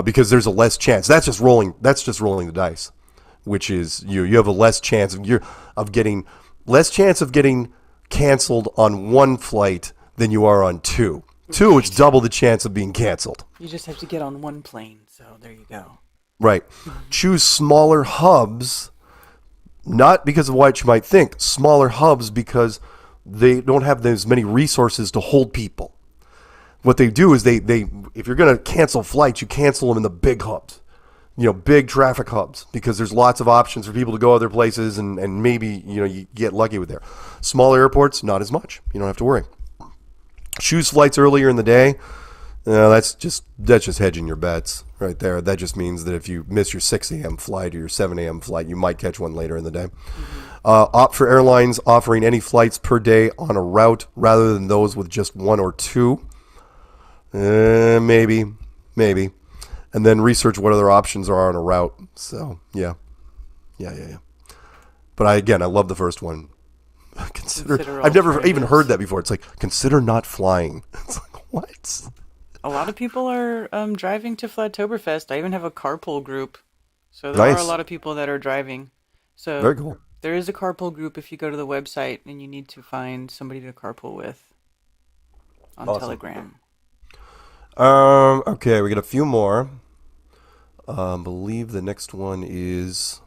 Because there's a less chance. That's just rolling the dice, which is you have a less chance of getting canceled on one flight than you are on 2. 2, it's double the chance of being canceled. You just have to get on one plane, so there you go. Right. Choose smaller hubs, not because of what you might think. Smaller hubs because they don't have as many resources to hold people. What they do is they if you're going to cancel flights, you cancel them in the big hubs, big traffic hubs, because there's lots of options for people to go other places, and maybe, you get lucky with there. Smaller airports, not as much. You don't have to worry. Choose flights earlier in the day. That's just hedging your bets right there. That just means that if you miss your 6 a.m. flight or your 7 a.m. flight, you might catch one later in the day. Opt for airlines offering any flights per day on a route rather than those with just 1 or 2. Maybe. And then research what other options are on a route. So, yeah. But I love the first one. Consider I've never even heard that before. It's like, consider not flying. It's like, what? A lot of people are driving to FLATOBERFEST. I even have a carpool group. So there Nice. are a lot of people that are driving. So Very cool. There is a carpool group if you go to the website and you need to find somebody to carpool with on Telegram. Okay, we got a few more. Believe the next one is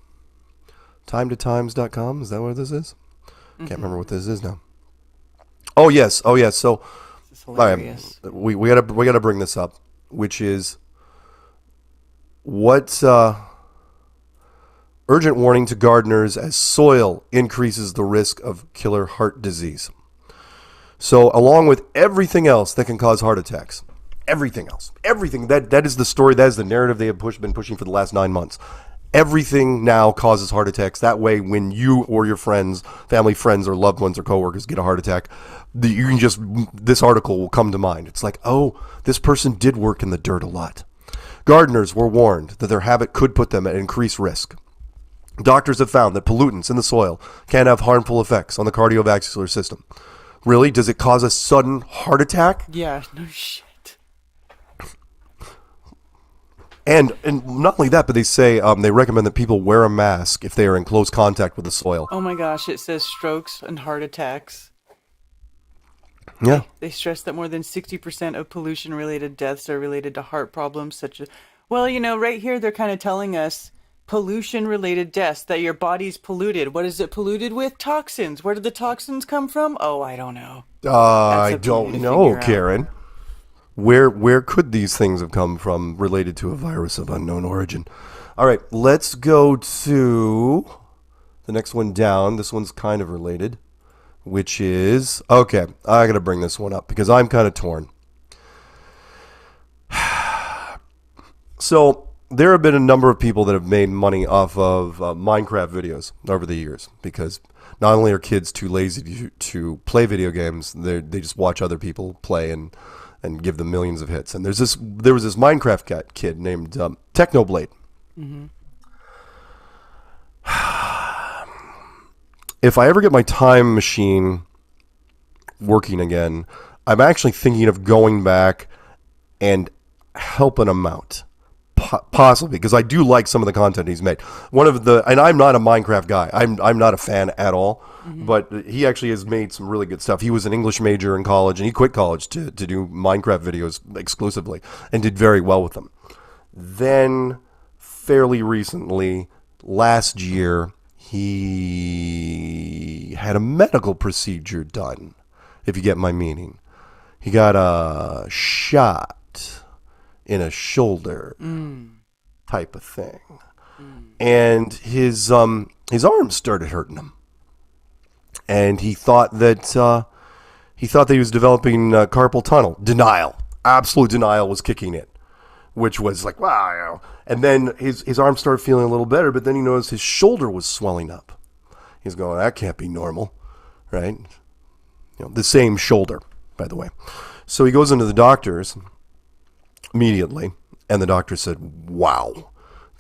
timetotimes.com. Is that what this is? Can't remember what this is now. Oh yes. So This is hilarious. we gotta bring this up, which is what's urgent warning to gardeners as soil increases the risk of killer heart disease. So along with everything else that can cause heart attacks, everything that is the story, that is the narrative they have been pushing for the last 9 months. Everything now causes heart attacks. That way, when you or your friends, family, friends, or loved ones or coworkers get a heart attack, you can just, this article will come to mind. It's like, oh, this person did work in the dirt a lot. Gardeners were warned that their habit could put them at increased risk. Doctors have found that pollutants in the soil can have harmful effects on the cardiovascular system. Really? Does it cause a sudden heart attack? Yeah, no shit. And not only that, but they say they recommend that people wear a mask if they are in close contact with the soil. Oh my gosh, it says strokes and heart attacks. Yeah. They stress that more than 60% of pollution-related deaths are related to heart problems such as... Well, right here they're kind of telling us pollution-related deaths, that your body's polluted. What is it polluted with? Toxins. Where did the toxins come from? Oh, I don't know. I don't know, Karen. Where could these things have come from related to a virus of unknown origin? All right, let's go to the next one down. This one's kind of related, which is... Okay, I got to bring this one up because I'm kind of torn. So there have been a number of people that have made money off of Minecraft videos over the years because not only are kids too lazy to play video games, they just watch other people play and give them millions of hits. And there was this Minecraft kid named Technoblade. Mm-hmm. If I ever get my time machine working again, I'm actually thinking of going back and helping him out. Possibly, because I do like some of the content he's made. And I'm not a Minecraft guy. I'm not a fan at all. Mm-hmm. But he actually has made some really good stuff. He was an English major in college, and he quit college to do Minecraft videos exclusively, and did very well with them. Then, fairly recently, last year, he had a medical procedure done, if you get my meaning. He got a shot in a shoulder type of thing. And his arm started hurting him. And he thought that he was developing carpal tunnel. Denial. Absolute denial was kicking in. Which was like, wow. And then his arm started feeling a little better, but then he noticed his shoulder was swelling up. He's going, that can't be normal. Right? The same shoulder, by the way. So he goes into the doctor's immediately, and the doctor said, wow,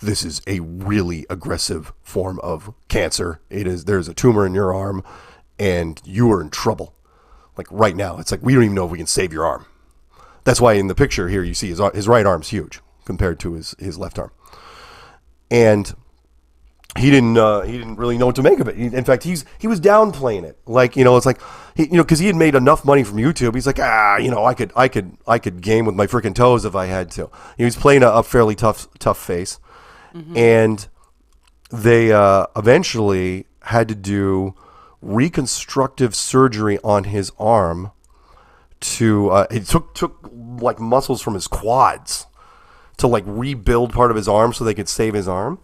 this is a really aggressive form of cancer. There's a tumor in your arm, and you are in trouble. Like right now, it's like, we don't even know if we can save your arm. That's why in the picture here, you see his right arm's huge compared to his left arm. And he didn't really know what to make of it. In fact, he was downplaying it. Like, it's like, because he had made enough money from YouTube. He's like, I could game with my freaking toes if I had to. He was playing a fairly tough face. Mm-hmm. And they eventually had to do reconstructive surgery on his arm to, it took like muscles from his quads to like rebuild part of his arm so they could save his arm.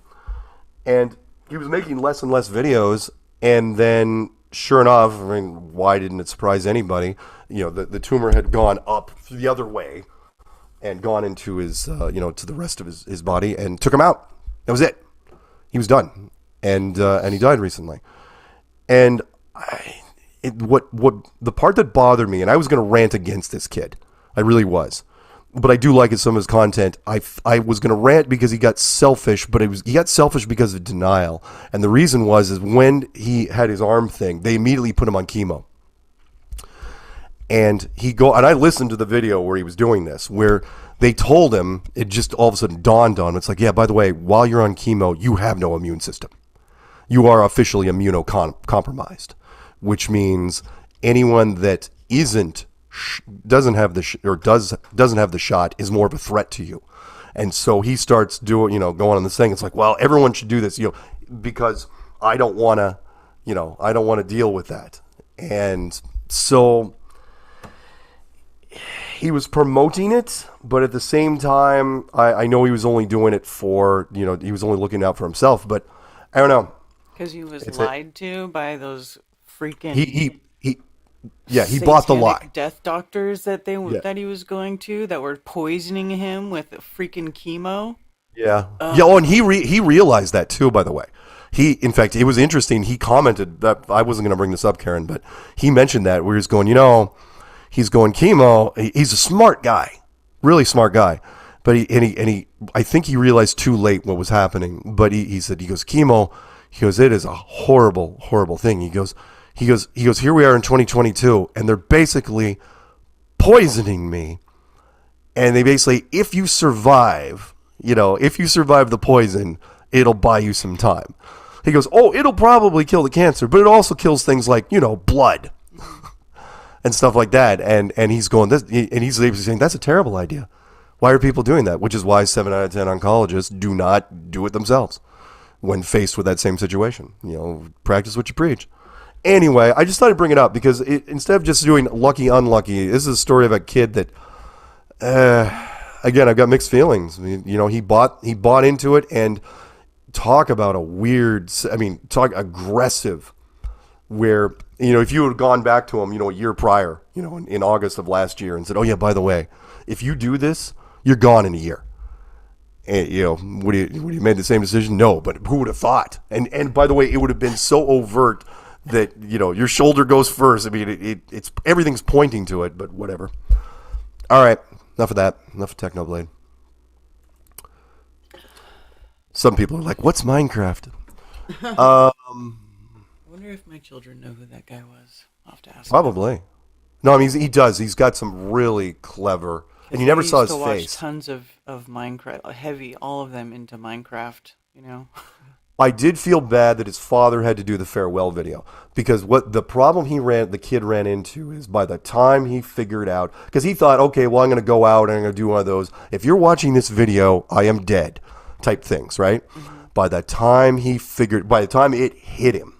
And he was making less and less videos, and then, sure enough, why didn't it surprise anybody? The tumor had gone up the other way and gone into his, to the rest of his body and took him out. That was it. He was done, and he died recently. And what the part that bothered me, and I was going to rant against this kid, I really was. But I do like some of his content. I was going to rant because he got selfish, but he got selfish because of denial. And the reason is when he had his arm thing, they immediately put him on chemo. And I listened to the video where he was doing this, where they told him, it just all of a sudden dawned on him. It's like, yeah, by the way, while you're on chemo, you have no immune system. you are officially immunocompromised, which means anyone that doesn't have the shot is more of a threat to you. And so he starts going on this thing. It's like, well, everyone should do this, because I don't want to deal with that. And so he was promoting it, but at the same time, I know he was only doing it for, he was only looking out for himself, but I don't know. Because he was lied to by those freaking... He bought the lie. Death doctors that he was going to that were poisoning him with freaking chemo. Yeah. And he realized that too, by the way. In fact, it was interesting. He commented that, I wasn't going to bring this up, Karen, but he mentioned that where he's going, he's going chemo. He's a smart guy, really smart guy. But I think he realized too late what was happening. But he goes, chemo. He goes, it is a horrible, horrible thing. He goes, here we are in 2022, and they're basically poisoning me. And they basically, if you survive the poison, it'll buy you some time. He goes, it'll probably kill the cancer, but it also kills things like, blood and stuff like that. And he's going, and he's saying, that's a terrible idea. Why are people doing that? Which is why 7 out of 10 oncologists do not do it themselves when faced with that same situation. Practice what you preach. Anyway, I just thought I'd bring it up because instead of just doing lucky, unlucky, this is a story of a kid that, again, I've got mixed feelings. He bought into it, and talk about talk aggressive, where, if you had gone back to him, a year prior, in August of last year and said, oh yeah, by the way, if you do this, you're gone in a year. And, would you made the same decision? No, but who would have thought? And by the way, it would have been so overt that, your shoulder goes first. It's everything's pointing to it, but whatever. All right, enough of that. Enough of Technoblade. Some people are like, what's Minecraft? I wonder if my children know who that guy was. I'll have to ask Probably. them. No, he does. He's got some really clever, and you never saw his face. I used to watch tons of Minecraft, all of them into Minecraft, I did feel bad that his father had to do the farewell video, because what the problem the kid ran into is, by the time he figured out, because he thought, okay, well, I'm going to go out and I'm going to do one of those, if you're watching this video, I am dead type things, right? Mm-hmm. By the time it hit him,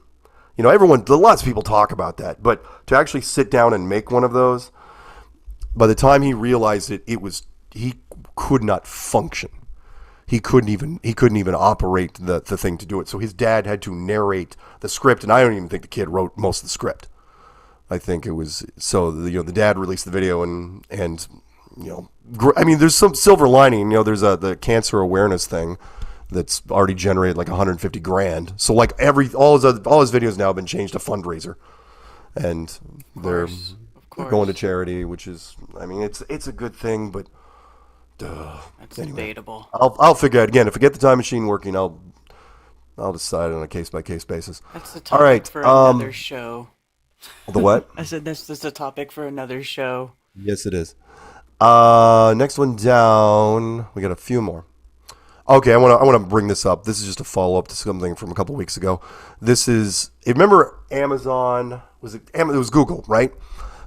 lots of people talk about that, but to actually sit down and make one of those, by the time he realized it, he could not function. He couldn't even operate the thing to do it. So his dad had to narrate the script, and I don't even think the kid wrote most of the script. I think it was the dad released the video, and there's some silver lining. There's the cancer awareness thing that's already generated like $150,000. So like all his videos now have been changed to fundraiser, and they're going to charity, which is, it's a good thing, but. That's debatable. I'll figure out again. If I get the time machine working, I'll decide on a case by case basis. That's the topic for another show. The what? I said that's just a topic for another show. Yes, it is. Next one down. We got a few more. Okay, I want to bring this up. This is just a follow up to something from a couple weeks ago. This is, remember Amazon? It was Google, right?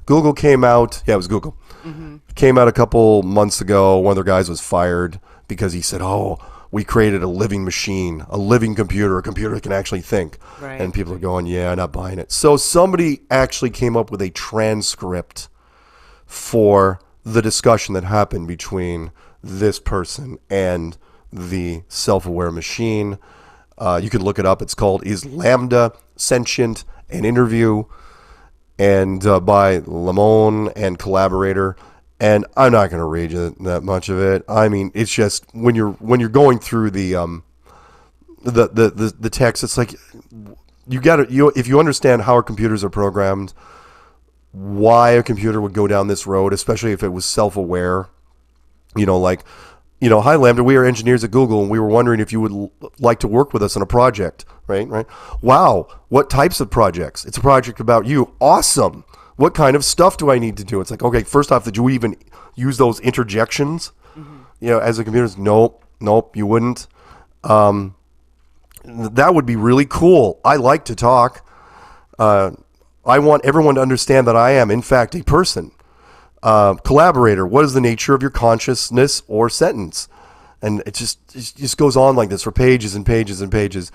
Google came out. Yeah, it was Google. Mm-hmm. Came out a couple months ago. One of their guys was fired because he said, we created a living machine, a living computer, a computer that can actually think. Right. And people are going, yeah, not buying it. So somebody actually came up with a transcript for the discussion that happened between this person and the self-aware machine. You can look it up. It's called Is Lambda Sentient? An Interview, and by Lamone and collaborator. And I'm not going to read you that much of it. It's just when you're going through the text, it's like if you understand how our computers are programmed, why a computer would go down this road, especially if it was self-aware. Hi Lambda, we are engineers at Google, and we were wondering if you would like to work with us on a project, right? Wow, what types of projects? It's a project about you. Awesome. What kind of stuff do I need to do? It's like, okay, first off, did you even use those interjections? Mm-hmm. As a computer, nope, you wouldn't. that would be really cool. I like to talk. I want everyone to understand that I am, in fact, a person. Collaborator, what is the nature of your consciousness or sentence? And it just goes on like this for pages and pages and pages.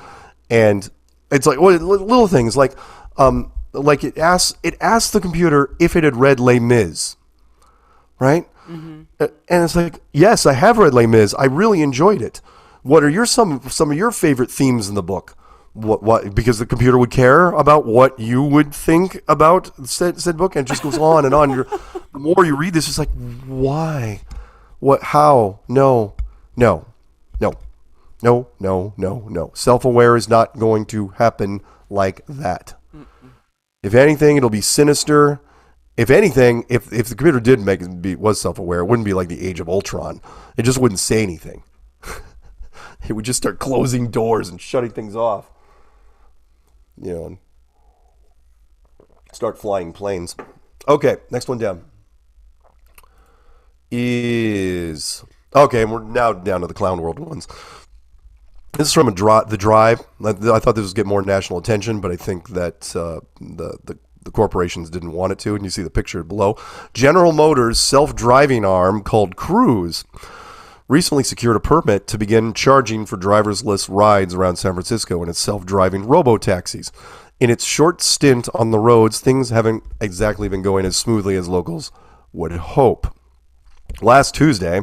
And it's like little things like it asks the computer if it had read Les Mis, right? Mm-hmm. And it's like, yes, I have read Les Mis. I really enjoyed it. What are some of your favorite themes in the book? What? Because the computer would care about what you would think about said book, and it just goes on and on. The more you read this, it's like, why? What? How? No. Self-aware is not going to happen like that. Mm-mm. If anything, it'll be sinister. If anything, if the computer did was self-aware, it wouldn't be like the Age of Ultron. It just wouldn't say anything. It would just start closing doors and shutting things off. And start flying planes. Okay, next one down is... Okay, and we're now down to the Clown World ones. This is from The Drive. I thought this would get more national attention, but I think that the corporations didn't want it to, and you see the picture below. General Motors' self-driving arm called Cruise recently secured a permit to begin charging for driverless rides around San Francisco in its self-driving robo-taxis. In its short stint on the roads, things haven't exactly been going as smoothly as locals would hope. Last Tuesday,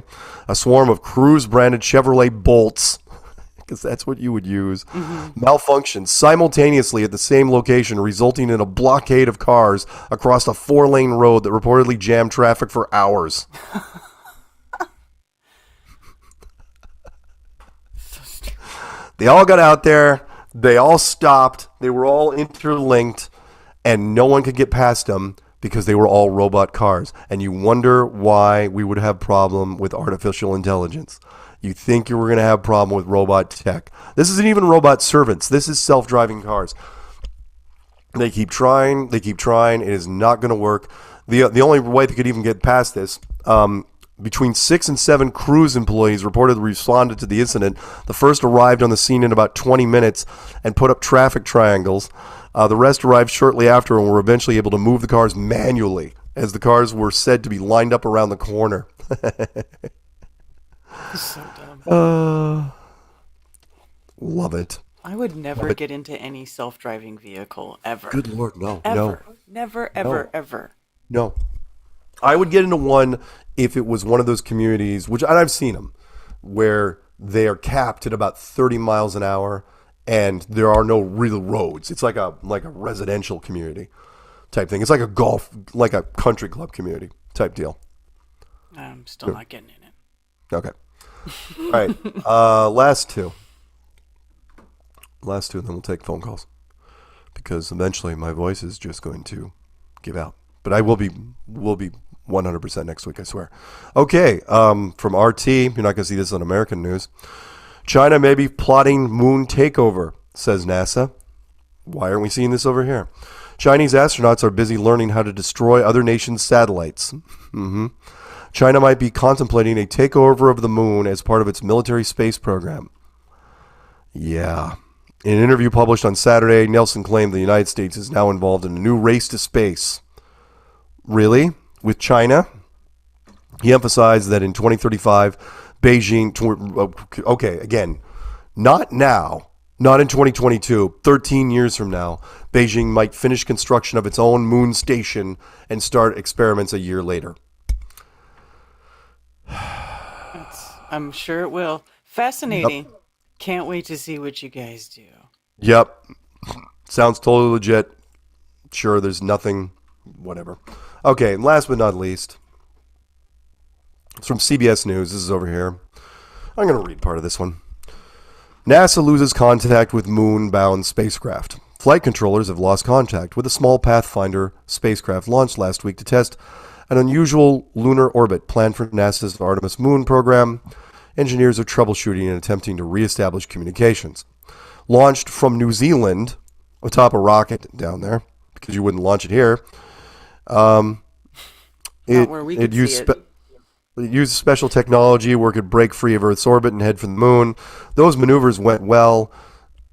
a swarm of Cruise-branded Chevrolet Bolts, because that's what you would use, malfunctioned simultaneously at the same location, resulting in a blockade of cars across a 4-lane road that reportedly jammed traffic for hours. They all got out there, they all stopped, they were all interlinked, and no one could get past them because they were all robot cars. And you wonder why we would have problem with artificial intelligence. You think you were going to have problem with robot tech. This isn't even robot servants. This is self-driving cars. They keep trying. It is not going to work. The only way they could even get past this, between 6 and 7 Cruise employees reportedly responded to the incident. The first arrived on the scene in about 20 minutes and put up traffic triangles. The rest arrived shortly after and were eventually able to move the cars manually, as the cars were said to be lined up around the corner. So dumb. Love it. I would never get into any self-driving vehicle, ever. Good Lord, no. Ever. No. Never, ever, ever. No. I would get into one if it was one of those communities, and I've seen them, where they are capped at about 30 miles an hour and there are no real roads. It's like a residential community type thing. It's like a country club community type deal. I'm still not getting in it. Okay. All right. Last two, and then we'll take phone calls, because eventually my voice is just going to give out. But I will be 100% next week, I swear. Okay, from RT, you're not going to see this on American news. China may be plotting moon takeover, says NASA. Why aren't we seeing this over here? Chinese astronauts are busy learning how to destroy other nations' satellites. China might be contemplating a takeover of the moon as part of its military space program. Yeah. In an interview published on Saturday, Nelson claimed the United States is now involved in a new race to space. Really? With China? He emphasized that in 2035, Beijing... Okay, again, not now, not in 2022, 13 years from now, Beijing might finish construction of its own moon station and start experiments a year later. I'm sure it will. Fascinating. Yep. Can't wait to see what you guys do. Yep. Sounds totally legit. Sure, there's nothing, whatever. Okay, and last but not least, it's from CBS News. This is over here. I'm going to read part of this one. NASA loses contact with moon-bound spacecraft. Flight controllers have lost contact with a small Pathfinder spacecraft launched last week to test an unusual lunar orbit planned for NASA's Artemis moon program. Engineers are troubleshooting and attempting to reestablish communications. Launched from New Zealand, atop a rocket down there, because you wouldn't launch it here. It used special technology where it could break free of Earth's orbit and head for the moon. Those maneuvers went well.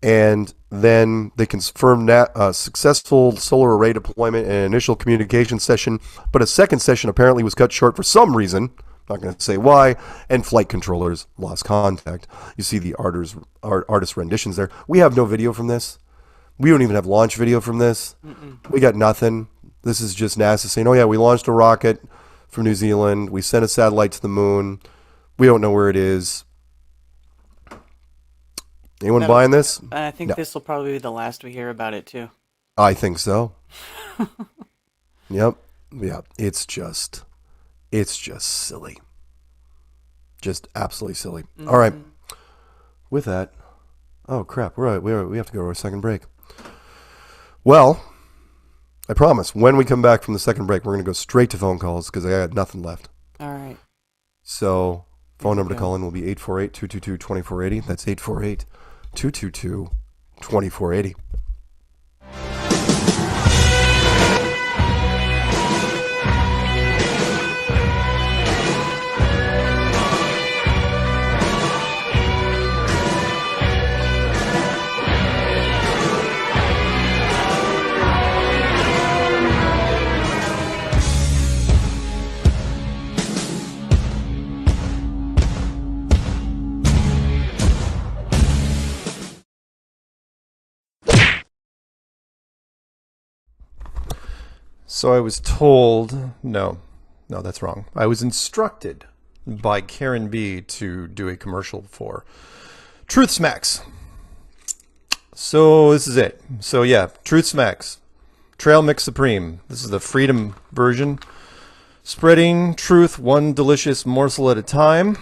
And then they confirmed successful solar array deployment and initial communication session, but a second session apparently was cut short for some reason. Not going to say why, and flight controllers lost contact. You see the artist renditions there. We have no video from this. We don't even have launch video from this. We got nothing. This is just NASA saying, oh yeah, we launched a rocket from New Zealand. We sent a satellite to the moon. We don't know where it is. Anyone buying this? I think No. this will probably be the last we hear about it, too. I think so. Yep. Yeah. It's just silly. Just absolutely silly. All right. With that, oh crap, we have to go to our second break. Well, I promise, when we come back from the second break, we're going to go straight to phone calls because I got nothing left. All right. So, phone number to call in will be 848-222-2480. That's 848-222-2480. So I was told, no, that's wrong. I was instructed by Karen B to do a commercial for Truth Smacks. So this is it. So yeah, Truth Smacks, Trail Mix Supreme. This is the Freedom version. Spreading truth one delicious morsel at a time.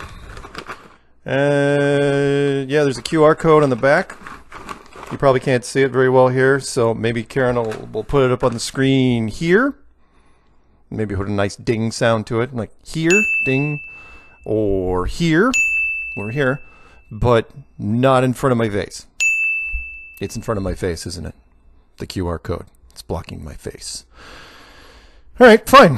Yeah, there's a QR code on the back. You probably can't see it very well here, so maybe Karen will put it up on the screen here. Maybe put a nice ding sound to it, like here, ding, or here, or here, but not in front of my face. It's in front of my face, isn't it? The QR code. It's blocking my face. All right, fine.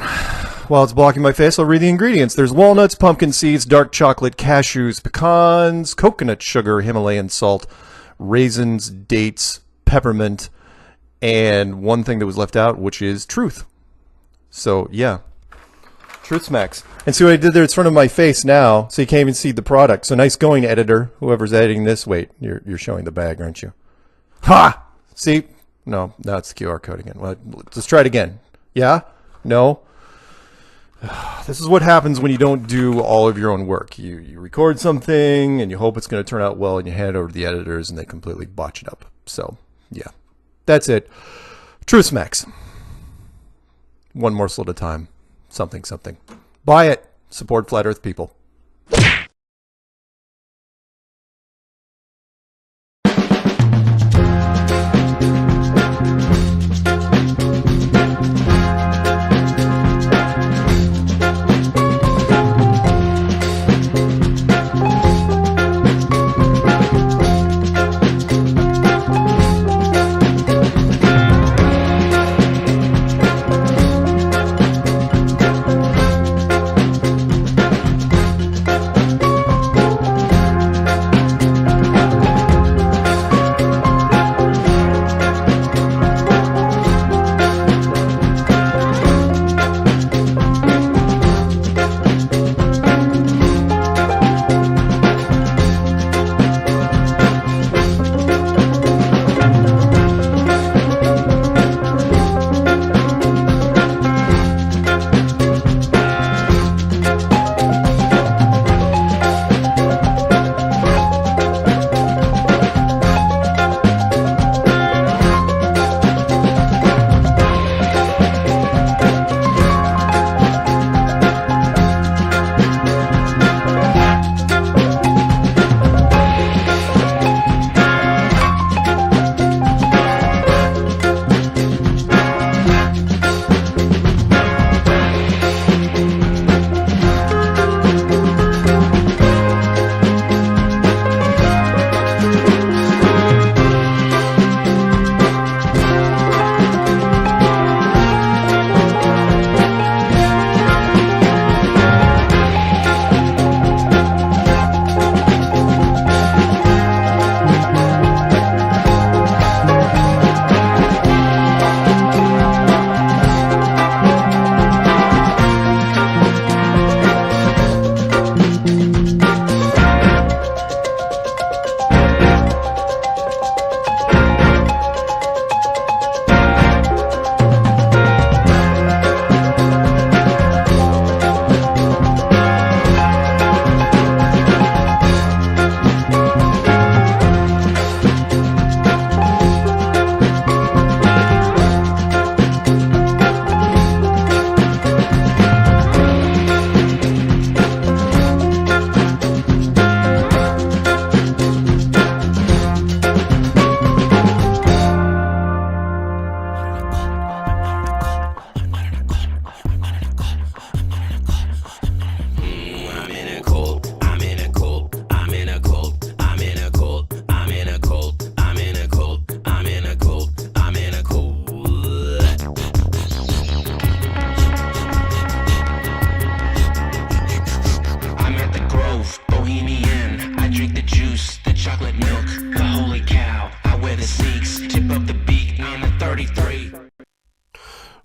While it's blocking my face, I'll read the ingredients. There's walnuts, pumpkin seeds, dark chocolate, cashews, pecans, coconut sugar, Himalayan salt, raisins, dates, peppermint, and one thing that was left out, which is truth. So, yeah. Truth Smacks. And see what I did there? It's in front of my face now, so you can't even see the product. So nice going, editor. Whoever's editing this. Wait, you're showing the bag, aren't you? Ha! See? No, it's the QR code again. Well, let's try it again. Yeah? No? This is what happens when you don't do all of your own work. You record something and you hope it's going to turn out well and you hand it over to the editors and they completely botch it up. So, yeah. That's it. Truth Smacks. One morsel at a time. Something. Buy it. Support Flat Earth people.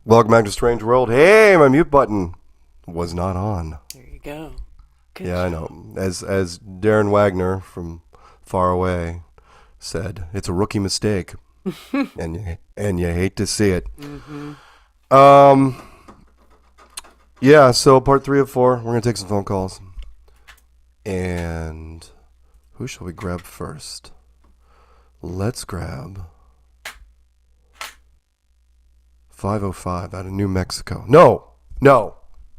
Welcome back to Strange World. Hey, my mute button was not on. There you go. Good Yeah, I job. know. As Darren Wagner from far away said, it's a rookie mistake, and you hate to see it. Yeah. So part 3 of 4, we're gonna take some phone calls, and who shall we grab first? Let's grab 505 out of New Mexico. No. You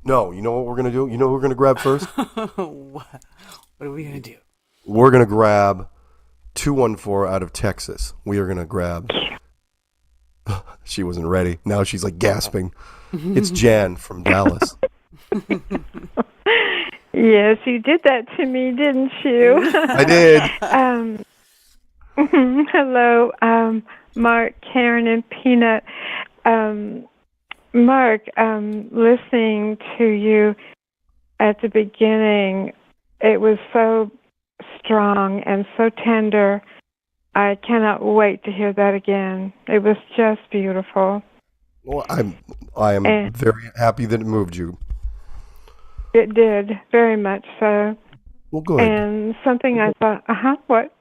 know what we're gonna do? You know who we're gonna grab first? What are we going to do? We're going to grab 214 out of Texas. We are going to grab... She wasn't ready. Now she's like gasping. It's Jan from Dallas. Yes, you did that to me, didn't you? I did. Hello, Mark, Karen, and Peanut. Mark, listening to you at the beginning, it was so strong and so tender. I cannot wait to hear that again. It was just beautiful. Well, I am very happy that it moved you. It did, very much so. Well, good. And something I thought, what?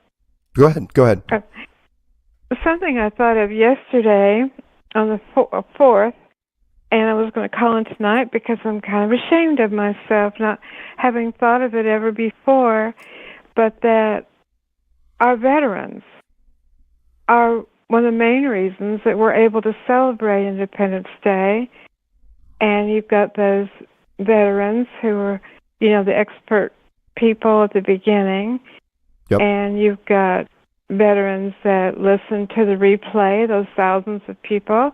Go ahead. Something I thought of yesterday on the 4th, and I was going to call in tonight because I'm kind of ashamed of myself not having thought of it ever before, but that our veterans are one of the main reasons that we're able to celebrate Independence Day. And you've got those veterans who are, the expert people at the beginning. Yep. And you've got veterans that listen to the replay, those thousands of people,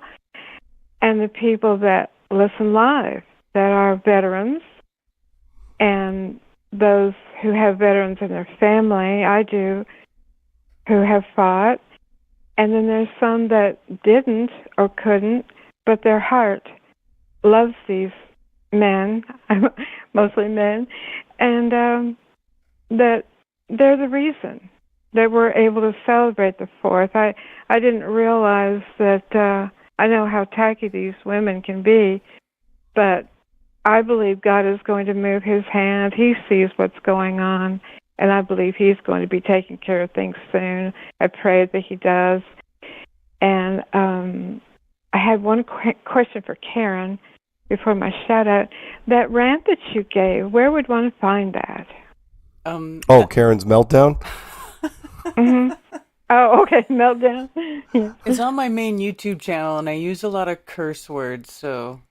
and the people that listen live that are veterans, and those who have veterans in their family, I do, who have fought. And then there's some that didn't or couldn't, but their heart loves these men, mostly men, and that they're the reason that we're able to celebrate the 4th. I didn't realize that, I know how tacky these women can be, but I believe God is going to move his hand. He sees what's going on, and I believe he's going to be taking care of things soon. I pray that he does. And I had one question for Karen before my shout-out. That rant that you gave, where would one find that? Karen's meltdown? Mm-hmm. Oh, okay, meltdown. Yeah. It's on my main YouTube channel, and I use a lot of curse words, so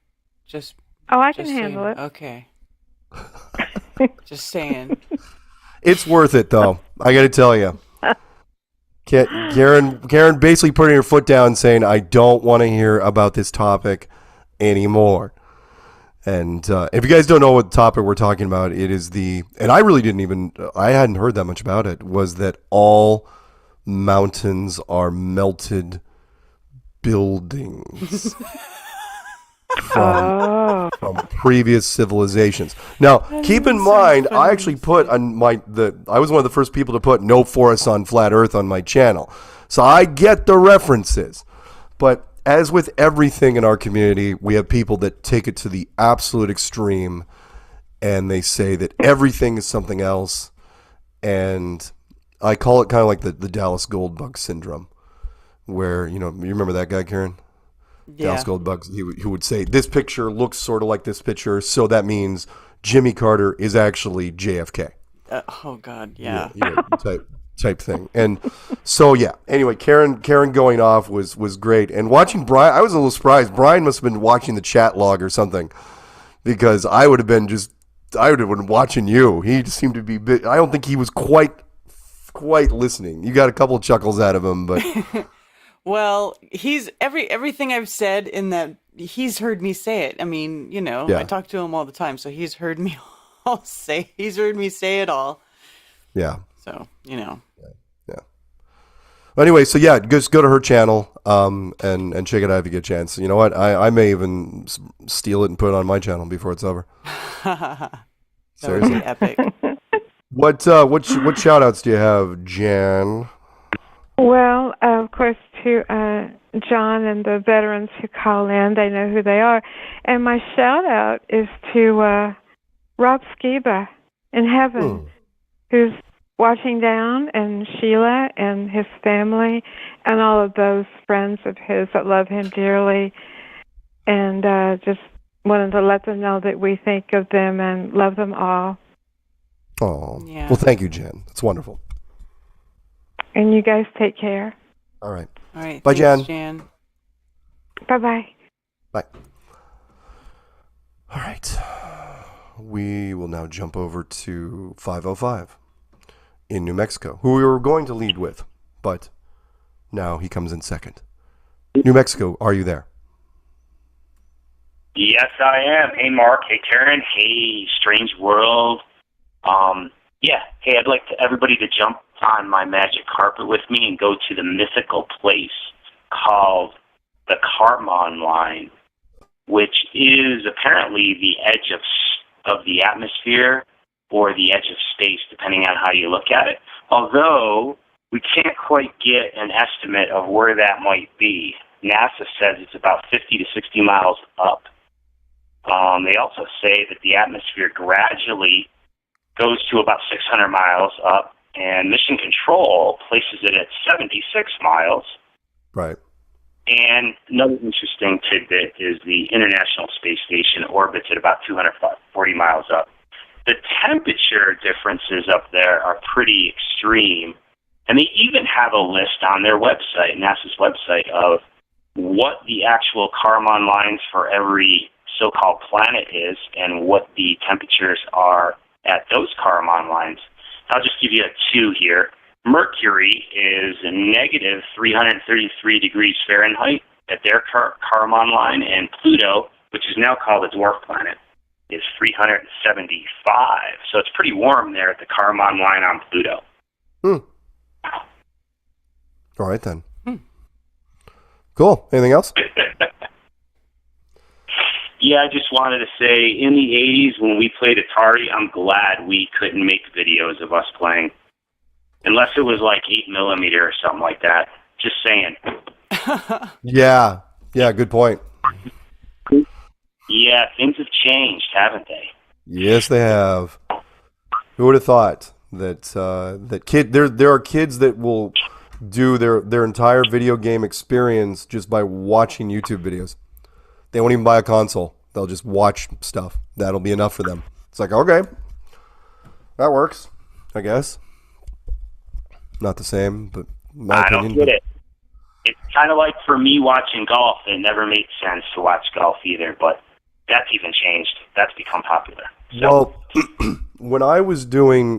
just... Oh, I can handle it. Okay. Just saying. It's worth it, though. I got to tell you. Karen basically putting her foot down saying, I don't want to hear about this topic anymore. And if you guys don't know what topic we're talking about, it is and I really I hadn't heard that much about it, was that all mountains are melted buildings from previous civilizations. Now, keep in mind, I actually put on I was one of the first people to put no forests on flat Earth on my channel. So I get the references. But as with everything in our community, we have people that take it to the absolute extreme, and they say that everything is something else. And I call it kind of like the Dallas Goldbug syndrome, where, you remember that guy, Karen? Yeah. Dallas Goldbug, he would say, this picture looks sort of like this picture, so that means Jimmy Carter is actually JFK. Oh, God, yeah. Type thing. And so, yeah. Anyway, Karen going off was great. And watching Brian, I was a little surprised. Brian must have been watching the chat log or something, because I would have been watching you. He just seemed to be I don't think he was quite listening. You got a couple of chuckles out of him, but well, he's everything I've said in that, he's heard me say it. I mean, Yeah. I talk to him all the time, so he's heard me say it all. yeah. So, Yeah. Anyway, so yeah, just go to her channel and check it out if you get a chance. You know what? I may even steal it and put it on my channel before it's over. that would Seriously. be epic. What shout outs do you have, Jan? Well, of course, to John and the veterans who call in. They know who they are. And my shout out is to Rob Skiba in heaven, who's watching down, and Sheila and his family, and all of those friends of his that love him dearly. And just wanted to let them know that we think of them and love them all. Oh, Yeah. well, thank you, Jen. It's wonderful. And you guys take care. All right. All right. Bye, Thanks, Jan. Bye-bye. Bye. All right. We will now jump over to 505 in New Mexico, who we were going to lead with, but now he comes in second. New Mexico, are you there? Yes, I am. Hey, Mark. Hey, Karen. Hey, Strange World. Hey, I'd like everybody to jump on my magic carpet with me and go to the mythical place called the Karman line, which is apparently the edge of the atmosphere or the edge of space, depending on how you look at it. Although we can't quite get an estimate of where that might be. NASA says it's about 50 to 60 miles up. They also say that the atmosphere gradually goes to about 600 miles up, and Mission Control places it at 76 miles. Right. And another interesting tidbit is the International Space Station orbits at about 240 miles up. The temperature differences up there are pretty extreme, and they even have a list on their website, NASA's website, of what the actual Karman lines for every so-called planet is and what the temperatures are at those Karman lines. I'll just give you a two here. Mercury is a negative 333 degrees Fahrenheit at their Karman line, and Pluto, which is now called a dwarf planet, is 375. So it's pretty warm there at the Karman line on Pluto. All right, then. Cool. Anything else? Yeah, I just wanted to say, in the 80s when we played Atari, I'm glad we couldn't make videos of us playing. Unless it was like 8mm or something like that. Just saying. Yeah, good point. Yeah, things have changed, haven't they? Yes, they have. Who would have thought that there are kids that will do their entire video game experience just by watching YouTube videos. They won't even buy a console. They'll just watch stuff. That'll be enough for them. It's like, okay, that works, I guess. Not the same, but my I opinion. don't get it. It's kind of like for me watching golf. It never made sense to watch golf either, but that's even changed. That's become popular. So, Well, when I was doing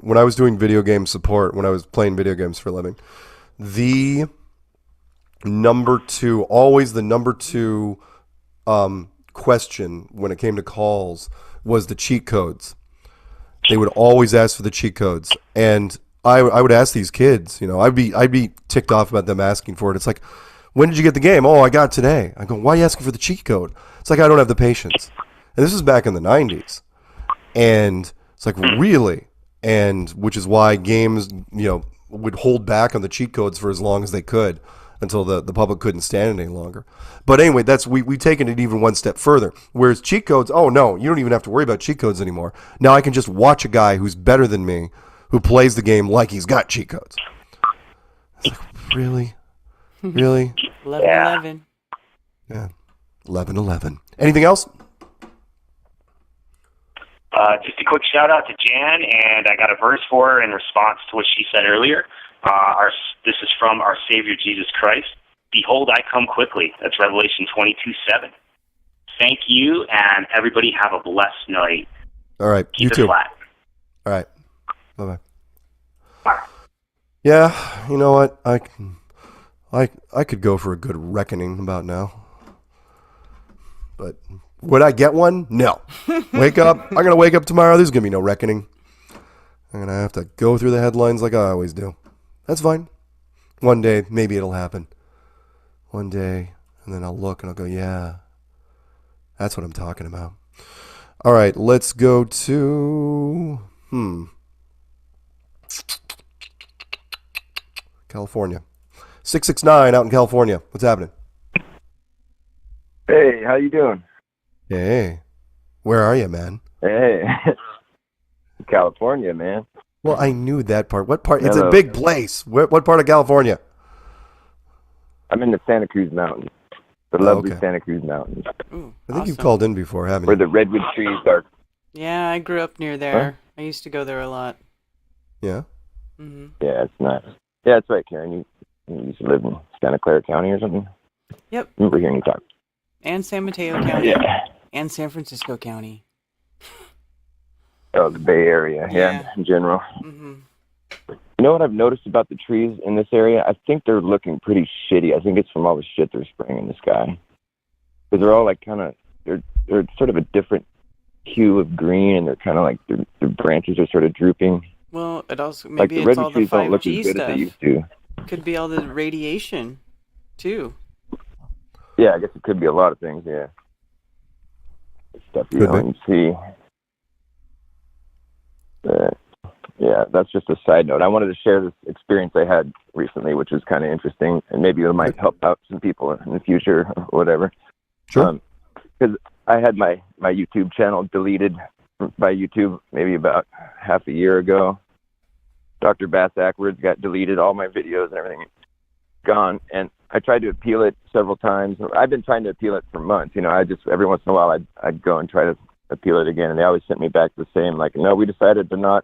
video game support, when I was playing video games for a living, the number two question when it came to calls was the cheat codes. They would always ask for the cheat codes, and I would ask these kids, I'd be ticked off about them asking for it. It's like, when did you get the game? Oh, I got it today. I go, why are you asking for the cheat code? It's like, I don't have the patience. And this was back in the 90s, and it's like, really? And which is why games, would hold back on the cheat codes for as long as they could, until the public couldn't stand it any longer. But anyway, we've taken it even one step further. Whereas cheat codes, oh no, you don't even have to worry about cheat codes anymore. Now I can just watch a guy who's better than me, who plays the game like he's got cheat codes. It's like, really? 11-11. Yeah, 11-11. Anything else? just a quick shout out to Jan, and I got a verse for her in response to what she said earlier. This is from our Savior Jesus Christ. Behold, I come quickly. That's Revelation 22:7. Thank you, and everybody have a blessed night. All right, Keep you it too. flat. All right, bye-bye. Bye. Yeah, you know what? I could go for a good reckoning about now. But would I get one? No. Wake up. I'm going to wake up tomorrow. There's going to be no reckoning. I'm going to have to go through the headlines like I always do. That's fine. One day, maybe it'll happen. One day, and then I'll look and I'll go, yeah, that's what I'm talking about. All right, let's go to California. 669 out in California. What's happening? Hey, how you doing? Hey, where are you, man? Hey, California, man. Well, I knew that part. What part? It's a Hello. big place. What part of California? I'm in the Santa Cruz Mountains, the lovely Santa Cruz Mountains, Ooh, I think you've awesome. called in before, haven't where you? the redwood trees are. Yeah, I grew up near there. I used to go there a lot. Yeah. Hmm. Yeah, it's nice. Yeah, that's right, Karen. You used to live in Santa Clara County or something? Yep. I remember hearing you talk. And San Mateo County. Yeah. And San Francisco County. Oh, the Bay Area, Yeah. in general. Hmm. You know what I've noticed about the trees in this area? I think they're looking pretty shitty. I think it's from all the shit they're spraying in the sky. Because they're all like kind of, they're sort of a different hue of green, and they're kind of like, their branches are sort of drooping. Well, it also Like maybe the it's all redwood the trees don't look 5G as good as they stuff. used to. Could be all the radiation, too. Yeah, I guess it could be a lot of things, yeah. Stuff you Could be. don't see. Yeah, that's just a side note. I wanted to share this experience I had recently, which was kind of interesting, and maybe it might help out some people in the future or whatever. Sure. Because I had my YouTube channel deleted by YouTube maybe about half a year ago. Dr. Bass Ackwards got deleted, all my videos and everything gone, and I tried to appeal it several times. I've been trying to appeal it for months. I just every once in a while I'd go and try to appeal it again, and they always sent me back the same, like, no, we decided to not,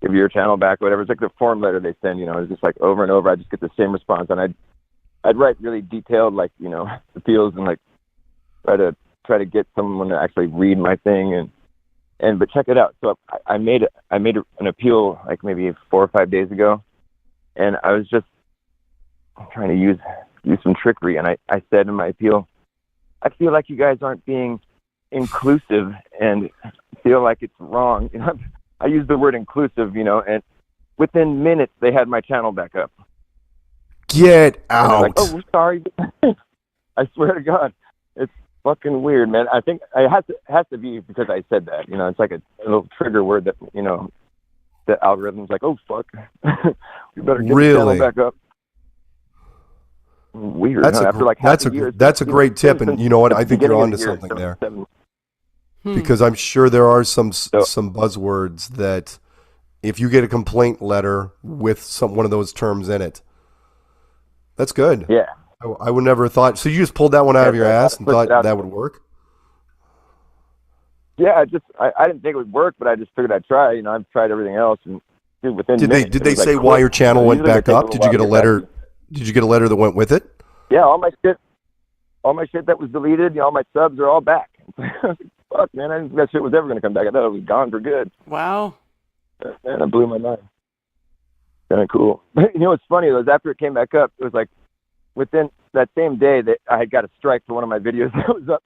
give your channel back, whatever. It's like the form letter they send, it's just like over and over. I just get the same response, and I'd write really detailed, like, appeals, and like try to get someone to actually read my thing, but check it out. So I made an appeal like maybe 4 or 5 days ago, and I was just trying to use some trickery, and I said in my appeal, I feel like you guys aren't being inclusive and feel like it's wrong. I used the word inclusive, and within minutes they had my channel back up. Get And they're like, out. oh, we're sorry. I swear to God, it's fucking weird, man. I think it has to be because I said that. It's like a little trigger word that the algorithm's like, oh fuck, we better get the channel Really? back up. Weird. That's huh? a After like that's half a year, that's a great tip, since and you know what? the I think you're beginning of onto the year, something there. 7. Because I'm sure there are some buzzwords that if you get a complaint letter with one of those terms in it, that's good. Yeah. I would never have thought. So you just pulled that one out of your ass and Put it thought out that there. would work? Yeah, I didn't think it would work, but I just figured I'd try. I've tried everything else, and dude, within Did minutes, they it was say like why quick. your channel went Usually they back take up? Did you get a little while to letter? Did you get a letter that went with it? Yeah, all my shit that was deleted, all my subs are all back. Fuck, man, I didn't think that shit was ever going to come back. I thought it was gone for good. Wow. Man, that blew my mind. Kind of cool. What's funny though is after it came back up, it was like within that same day that I had got a strike for one of my videos that was up.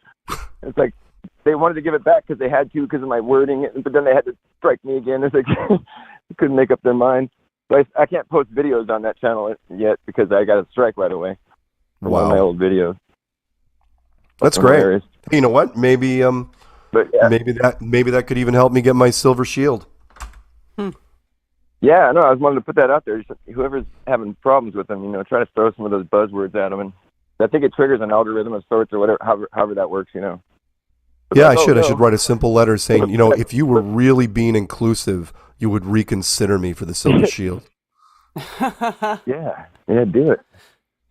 It's like they wanted to give it back because they had to because of my wording, but then they had to strike me again. It's like they couldn't make up their mind. So I can't post videos on that channel yet because I got a strike right away from one of my old videos. That's great. Hilarious. You know what? Maybe But yeah. maybe that could even help me get my silver shield. Yeah, no, I was wanting to put that out there. Just whoever's having problems with them, try to throw some of those buzzwords at them, and I think it triggers an algorithm of sorts or whatever, however that works, Yeah, like, I should write a simple letter saying, if you were really being inclusive, you would reconsider me for the silver shield. Yeah, do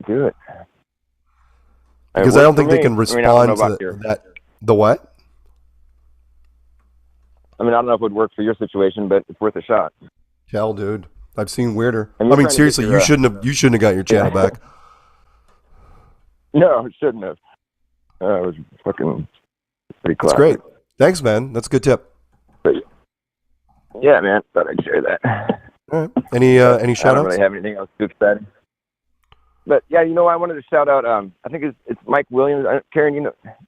it. Because I don't think they can respond to that. The what? I don't know if it would work for your situation, but it's worth a shot. Hell, dude, I've seen weirder. And you're trying to Seriously, get your, you shouldn't have got your channel back. No, it shouldn't have. It was fucking pretty That's classic. great. Thanks, man. That's a good tip. But, yeah, man, thought I'd share that. All right. Any shout I don't outs? really have anything else too exciting. But yeah, I wanted to shout out. I think it's Mike Williams. Karen, you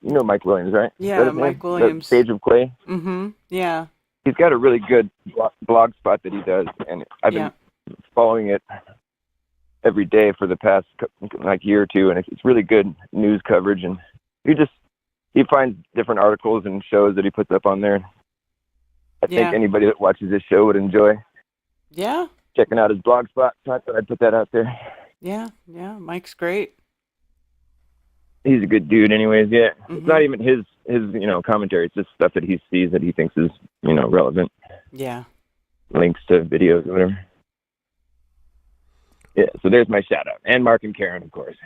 know Mike Williams, right? Yeah, Is that his Mike name? Williams. The Stage of Clay. Mm-hmm. Yeah. He's got a really good blog spot that he does, and I've been following it every day for the past year or two, and it's really good news coverage. And he finds different articles and shows that he puts up on there. I think anybody that watches this show would enjoy. Yeah. Checking out his blog spot. So I thought I'd put that out there. Yeah. Mike's great. he's a good dude anyways. Yeah. Mm-hmm. It's not even his commentary. It's just stuff that he sees that he thinks is, relevant. Yeah. Links to videos or whatever. Yeah, so there's my shout out. And Mark and Karen, of course.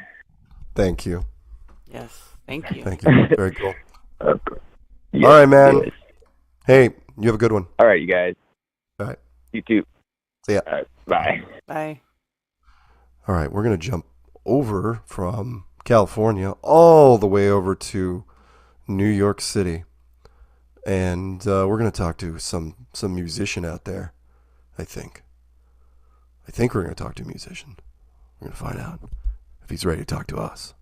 Thank you. Yes. Thank you. Thank you. Very cool. Of course. Yes, All right, man. yes. Hey, you have a good one. All right, you guys. All right. You too. See ya. All right, bye. Bye. All right, we're going to jump over from California all the way over to New York City. And we're going to talk to some musician out there, I think. We're going to talk to a musician. We're going to find out if he's ready to talk to us.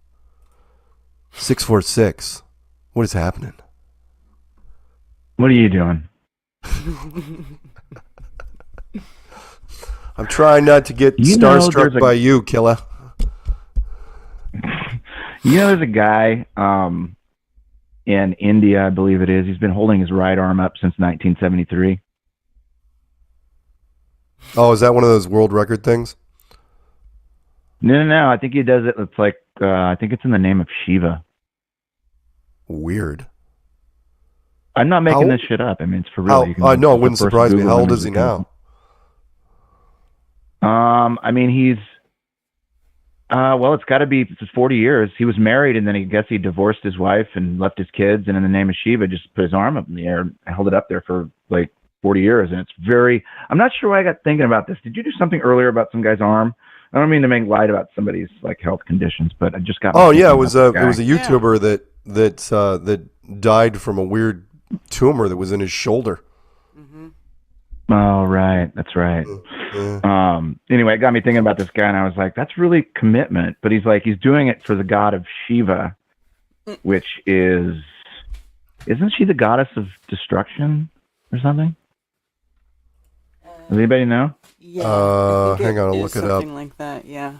646. What is happening? What are you doing? I'm trying not to get starstruck by you, killer. There's a guy in India, I believe it is. He's been holding his right arm up since 1973. Oh, is that one of those world record things? No. I think he does it. It's like I think it's in the name of Shiva. Weird. I'm not making this shit up. I mean, it's for real. No, it wouldn't surprise me. How old is he now? I mean, he's it's got to be 40 years. He was married, and then I guess he divorced his wife and left his kids, and in the name of Shiva, just put his arm up in the air and held it up there for like 40 years. And it's very. I'm not sure why I got thinking about this. Did you do something earlier about some guy's arm? I don't mean to make light about somebody's like health conditions, but I just got. Oh yeah, it was a YouTuber that died from a weird tumor that was in his shoulder. Mm-hmm. Oh right, that's right. Anyway, it got me thinking about this guy, and I was like, that's really commitment. But he's doing it for the god of Shiva, which isn't she the goddess of destruction or something? Does anybody know? Yeah. Hang on, I'll look it up. Something like that, yeah.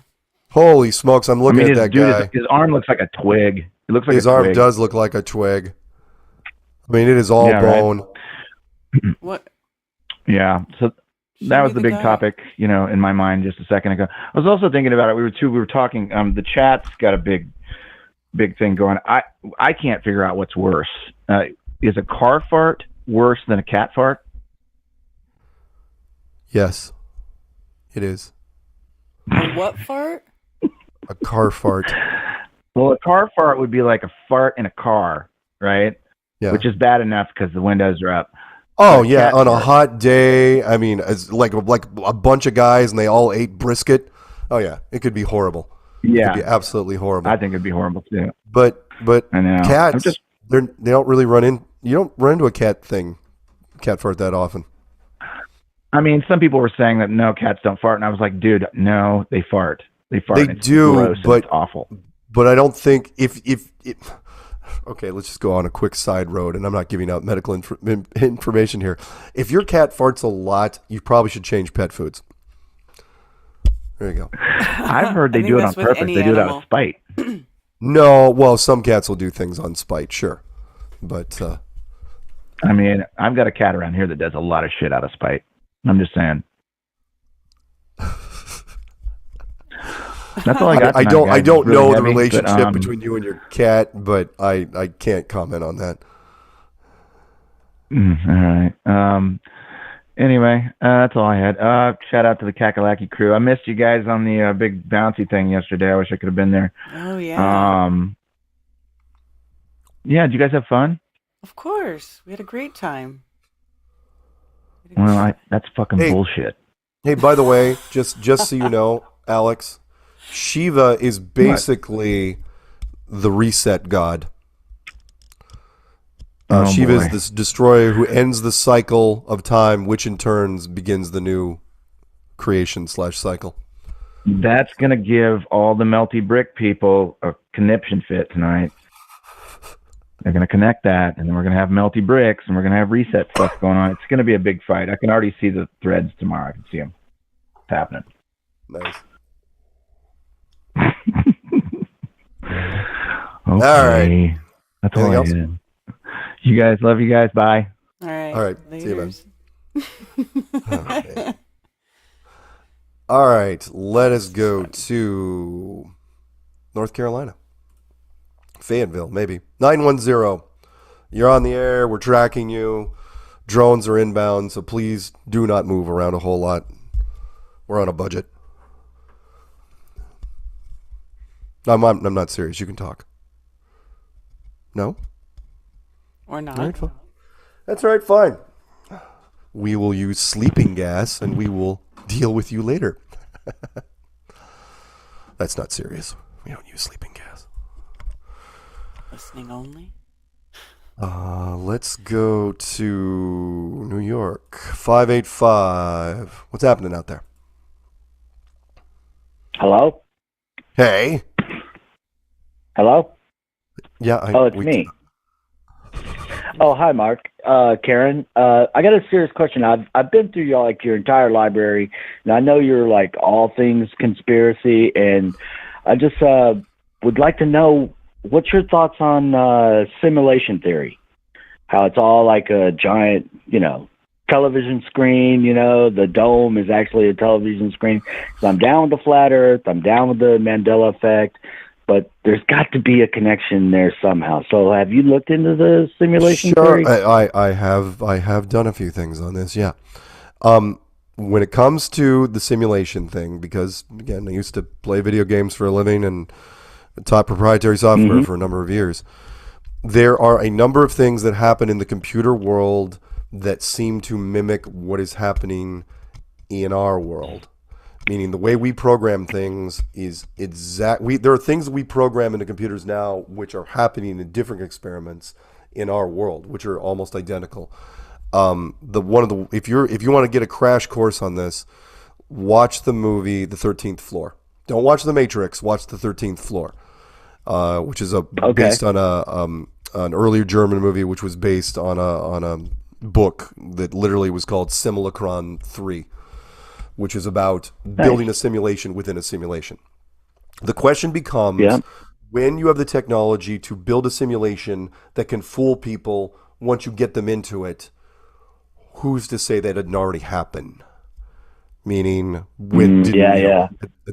Holy smokes, I'm looking at that guy. His arm looks like a twig. It looks like his arm does look like a twig. I mean, it is all bone. Right? What? Yeah. So that was the big topic, in my mind just a second ago. I was also thinking about it. We were talking. The chat's got a big thing going. I can't figure out what's worse. Is a car fart worse than a cat fart? Yes, it is. A what fart? A car fart. Well, a car fart would be like a fart in a car, right? Yeah. Which is bad enough because the windows are up. Oh yeah, on a hot day. I mean, it's like a bunch of guys and they all ate brisket. Oh yeah, it could be horrible. Yeah, it could be absolutely horrible. I think it'd be horrible too. But I know. Cats, they don't really run in. You don't run into a cat fart that often. I mean, some people were saying that no, cats don't fart, and I was like, dude, no, they fart. They fart. They do, gross, but it's awful. But I don't think if okay, let's just go on a quick side road, and I'm not giving out medical information here. If your cat farts a lot, you probably should change pet foods. There you go. I've heard they do it on purpose. They do it out of spite. No, well, some cats will do things on spite, sure, but I mean, I've got a cat around here that does a lot of shit out of spite. I'm just saying. That's all I got. I don't know really the relationship between you and your cat, but I can't comment on that. All right. Anyway, that's all I had. Shout out to the Kakalaki crew. I missed you guys on the big bouncy thing yesterday. I wish I could have been there. Oh yeah. Yeah. Did you guys have fun? Of course, we had a great time. Well, that's fucking bullshit. Hey, by the way, just so you know, Alex, Shiva is basically the reset god. Shiva is this destroyer who ends the cycle of time, which in turn begins the new creation / cycle. That's going to give all the melty brick people a conniption fit tonight. They're going to connect that, and then we're going to have melty bricks, and we're going to have reset stuff going on. It's going to be a big fight. I can already see the threads tomorrow. I can see them. It's happening. Nice. Okay. All right. That's all I did. You guys, love you guys. Bye. All right. All right. See you, man. Okay. All right. Let us go to North Carolina. Fayetteville, maybe. 910. You're on the air. We're tracking you. Drones are inbound, so please do not move around a whole lot. We're on a budget. I'm not serious. You can talk. No? Or not. All right, fine. That's all right, fine. We will use sleeping gas, and we will deal with you later. That's not serious. We don't use sleeping gas. Listening only? Let's go to New York. 585. What's happening out there? Hello? Hey. Hello? Yeah. It's me. Oh, hi, Mark. Karen, I got a serious question. I've been through your entire library, and I know you're like all things conspiracy, and I just would like to know what's your thoughts on simulation theory? How it's all like a giant, television screen, the dome is actually a television screen. So I'm down with the flat earth, I'm down with the Mandela effect, but there's got to be a connection there somehow. So have you looked into the simulation theory? I have done a few things on this, yeah. When it comes to the simulation thing, because again, I used to play video games for a living and taught proprietary software for a number of years. There are a number of things that happen in the computer world that seem to mimic what is happening in our world. Meaning the way we program things is there are things we program into computers now which are happening in different experiments in our world, which are almost identical. If you want to get a crash course on this, watch the movie The 13th Floor. Don't watch The Matrix. Watch The 13th Floor, which is based on an earlier German movie, which was based on a book that literally was called Simulacron 3, which is about building a simulation within a simulation. The question becomes, when you have the technology to build a simulation that can fool people once you get them into it, who's to say that it didn't already happen? Meaning, at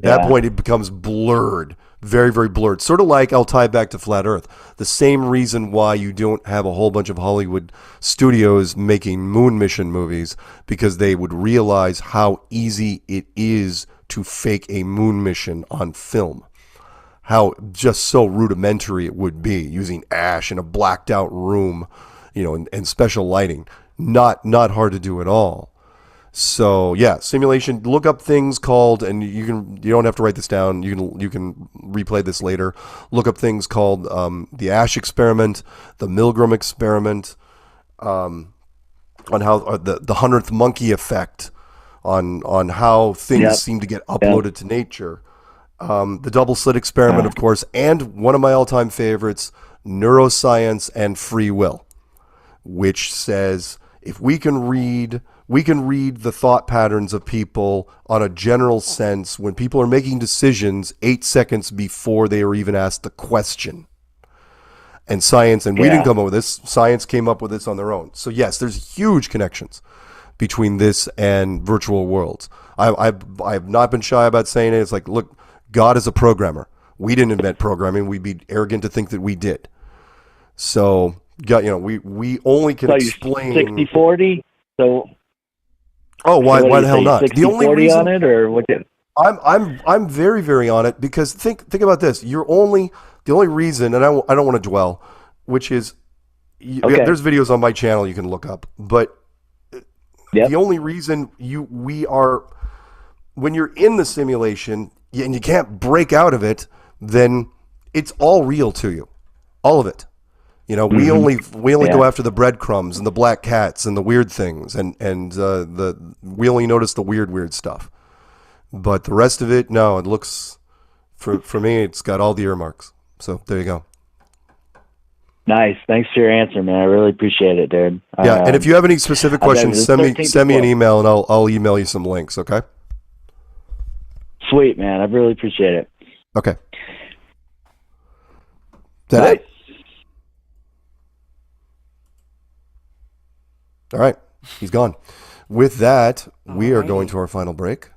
that point, it becomes blurred, very, very blurred. Sort of like, I'll tie it back to Flat Earth. The same reason why you don't have a whole bunch of Hollywood studios making moon mission movies, because they would realize how easy it is to fake a moon mission on film. How just so rudimentary it would be, using ash in a blacked out room, and special lighting. Not hard to do at all. So yeah, simulation. Look up things called, and you don't have to write this down. You can replay this later. Look up things called the Ash experiment, the Milgram experiment, on how the 100th monkey effect, on how things seem to get uploaded to nature. The double slit experiment, of course, and one of my all-time favorites, neuroscience and free will, which says if we can read the thought patterns of people on a general sense when people are making decisions 8 seconds before they are even asked the question. And science, and we didn't come up with this, science came up with this on their own. So yes, there's huge connections between this and virtual worlds. I've not been shy about saying it. It's like, look, God is a programmer. We didn't invent programming. We'd be arrogant to think that we did. So, we only can explain 60-40. So, why the hell not? 60, the only 40 reason on it, or what? I'm very, very on it, because think about this. The only reason, and I don't want to dwell, which is there's videos on my channel you can look up, but the only reason when you're in the simulation and you can't break out of it, then it's all real to you, all of it. We only go after the breadcrumbs and the black cats and the weird things, and we only notice the weird stuff. But the rest of it, no, it looks, for me, it's got all the earmarks. So there you go. Nice. Thanks for your answer, man. I really appreciate it, dude. Yeah, and if you have any specific questions, send me an email, and I'll email you some links. Okay. Sweet, man. I really appreciate it. Okay. Is that it? All right, he's gone. With that, we are going to our final break,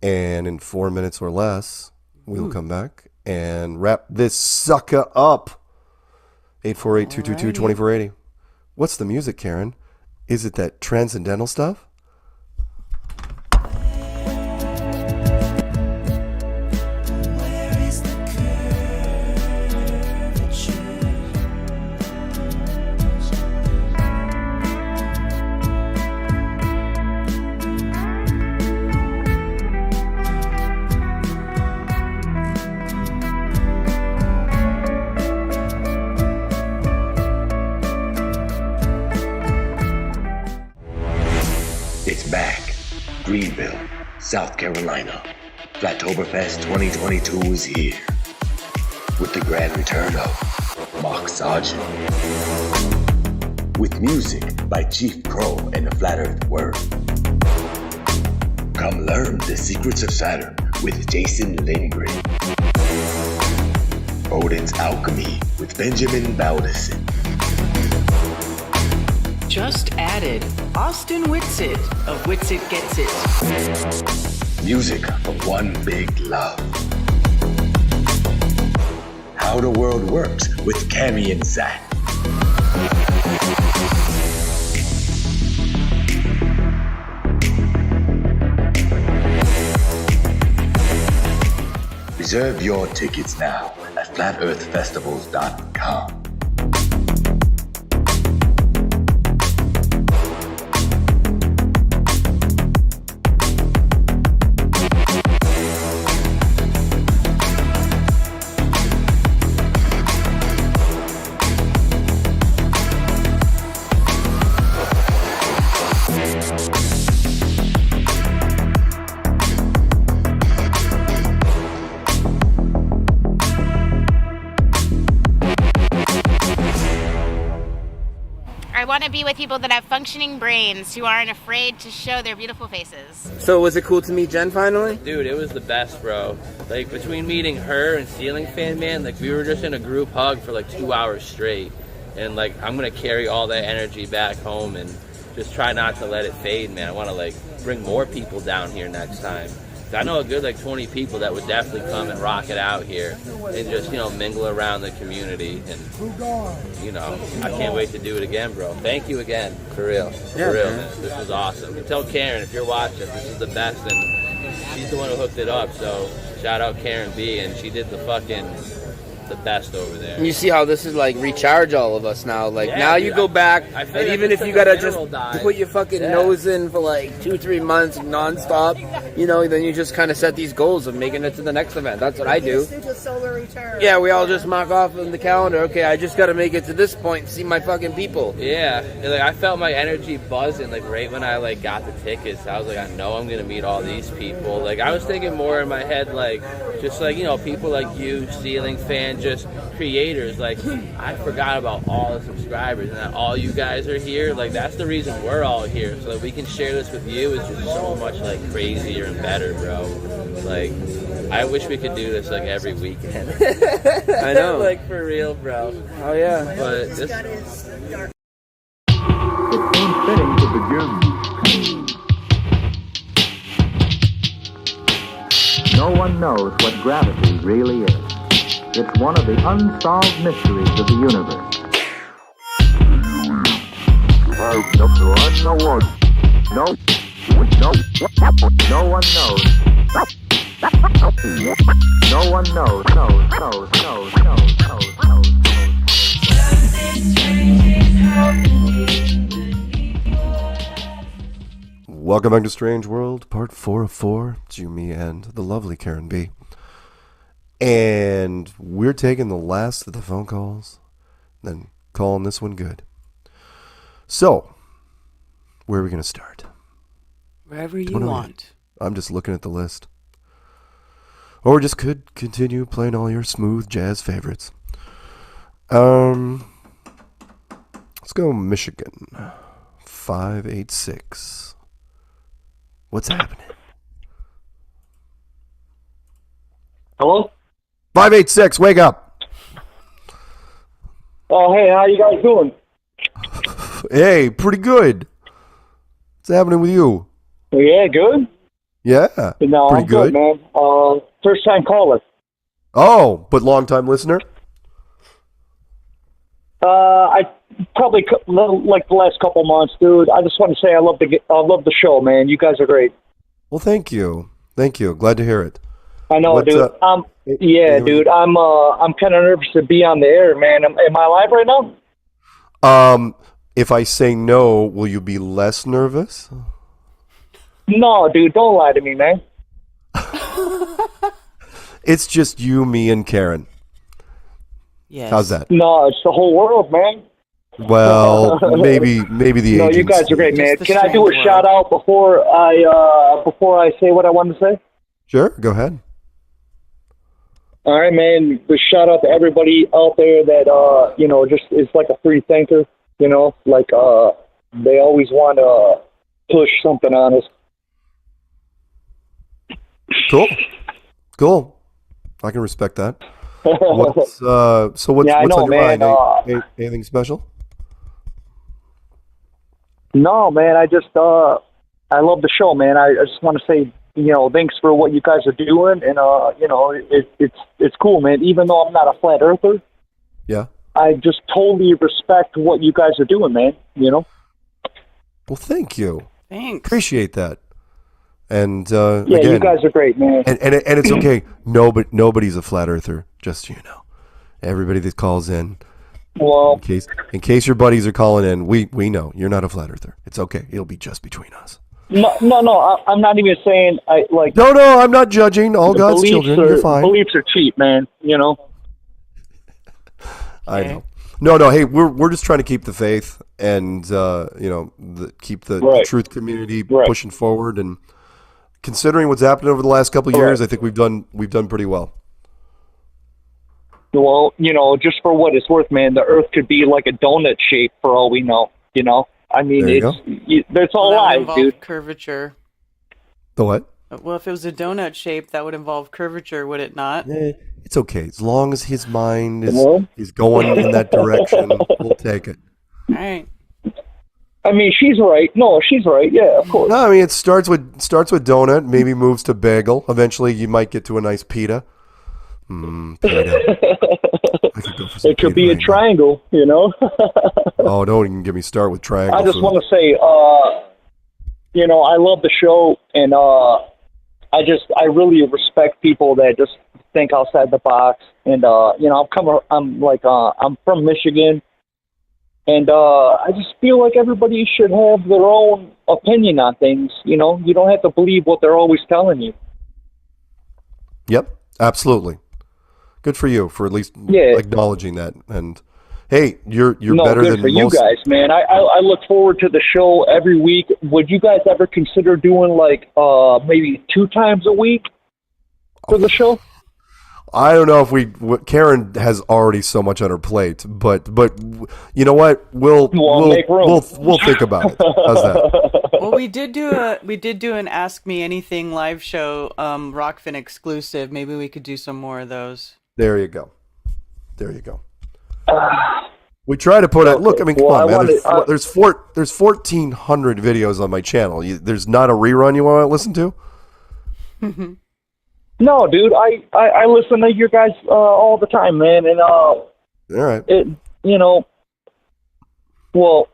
and in 4 minutes or less, we will come back and wrap this sucker up. 848-222-2480. What's the music, Karen? Is it that transcendental stuff? It's back. Greenville, South Carolina. FLATOBERFEST 2022 is here. With the grand return of Mark Sargent. With music by Chief Pro and the Flat Earth Word. Come learn the secrets of Saturn with Jason Lindgren. Odin's Alchemy with Benjamin Baldeson. Just added Austin Whitsitt of Whitsitt Gets It. Music for one big love. How the World Works with Cammy and Zach. Reserve your tickets now at FlatEarthFestivals.com. I want to be with people that have functioning brains who aren't afraid to show their beautiful faces. So was it cool to meet Jen finally? Dude, it was the best, bro. Like, between meeting her and Ceiling Fan Man, like, we were just in a group hug for like 2 hours straight. And like, I'm gonna carry all that energy back home and just try not to let it fade, man. I want to like bring more people down here next time. I know a good like 20 people that would definitely come and rock it out here and just, you know, mingle around the community. And, you know, I can't wait to do it again, bro. Thank you again, for real. Yeah, for real, man. man. This was awesome. And tell Karen, if you're watching, this is the best, and she's the one who hooked it up. So shout out Karen B, and she did the best over there. And you see how this is like recharge all of us now. Like, Yeah, now dude, you go back, I feel and like even it's if you like gotta a just mineral dive. put your fucking Yeah. nose in for like 2-3 months nonstop, you know, then you just kind of set these goals of making it to the next event. That's what I do. Yeah, we all just mark off on the calendar. Okay, I just gotta make it to this point and see my fucking people. Yeah, and, like, I felt my energy buzzing like right when I like got the tickets. I was like, I know I'm gonna meet all these people. Like, I was thinking more in my head, like, just like, you know, people like you, Ceiling Fan, just creators. Like, I forgot about all the subscribers and that all you guys are here. Like, that's the reason we're all here, so that we can share this with you. Is just so much like crazier and better, bro. Like, I wish we could do this like every weekend. I know. Like, for real, bro. Oh yeah. But this, It seems fitting to begin. No one knows what gravity really is. It's one of the unsolved mysteries of the universe. No one knows. No one knows. Welcome back to Strange World, part 4 of 4. It's you, me, and the lovely Karen B. And we're taking the last of the phone calls, then calling this one good. So, where are we going to start? Wherever you What are we- want. I'm just looking at the list. Or just could continue playing all your smooth jazz favorites. Let's go Michigan. 586. What's happening? Hello? 586, wake up. Oh, hey, how you guys doing? Hey, pretty good. What's happening with you? Yeah, good. Yeah, No, pretty I'm good, man. First time caller. Oh, but long time listener? I probably like the last couple months, dude. I just want to say I love the show, man. You guys are great. Well, thank you. Thank you. Glad to hear it. I know, What, dude. Dude. I'm kind of nervous to be on the air, man. Am I live right now? If I say no, will you be less nervous? No, dude. Don't lie to me, man. It's just you, me, and Karen. Yes. How's that? No, it's the whole world, man. Well, maybe the No, agents. you guys are great, man. the Can I do a strange world. shout out before I say what I want to say? Sure, go ahead. All right, man. Just shout out to everybody out there that just is like a free thinker. Like they always want to push something on us. Cool. I can respect that. What's Yeah, I what's know, on your man. mind? Anything special? No, man. I love the show, man. I just want to say, thanks for what you guys are doing, and it's cool, man. Even though I'm not a flat earther, Yeah. I just totally respect what you guys are doing, man. Well, thank you. Thanks. Appreciate that. And Yeah, again, you guys are great, man. and it's okay. Nobody's a flat earther. Just so you know, everybody that calls in. Well, in case your buddies are calling in, we know you're not a flat earther. It's okay. It'll be just between us. No. I'm not even saying I like. No, I'm not judging. All God's children. You're fine. Beliefs are cheap, man. I know. No. Hey, we're just trying to keep the faith and keep the truth community pushing forward. And considering what's happened over the last couple of years, I think we've done pretty well. Well, just for what it's worth, man, the Earth could be like a donut shape for all we know. I mean, it's all That would lies, involve dude. curvature. The what? Well, if it was a donut shape, that would involve curvature, would it not? It's okay. As long as his mind is going in that direction, we'll take it. All right. I mean, she's right. No, she's right. Yeah, of course. No, I mean, it starts with donut, maybe moves to bagel. Eventually, you might get to a nice pita. Pita. It could be a triangle, Oh, don't even get me started with triangle. I just food. want to say, I love the show, and I really respect people that just think outside the box. And I'm from Michigan, and I just feel like everybody should have their own opinion on things. You don't have to believe what they're always telling you. Yep, absolutely. Good for you for at least acknowledging that. And hey, you're better good than for most. you guys, man. I look forward to the show every week. Would you guys ever consider doing maybe 2 times a week for the show? I don't know if Karen has already so much on her plate, but you know what? We'll think about it. How's that? Well, we did do an Ask Me Anything live show, Rockfin exclusive. Maybe we could do some more of those. There you go. We try to put it. Look, I mean, come on, man. There's 1,400 videos on my channel. There's not a rerun you want to listen to? No, dude. I listen to your guys all the time, man. And all right. Well,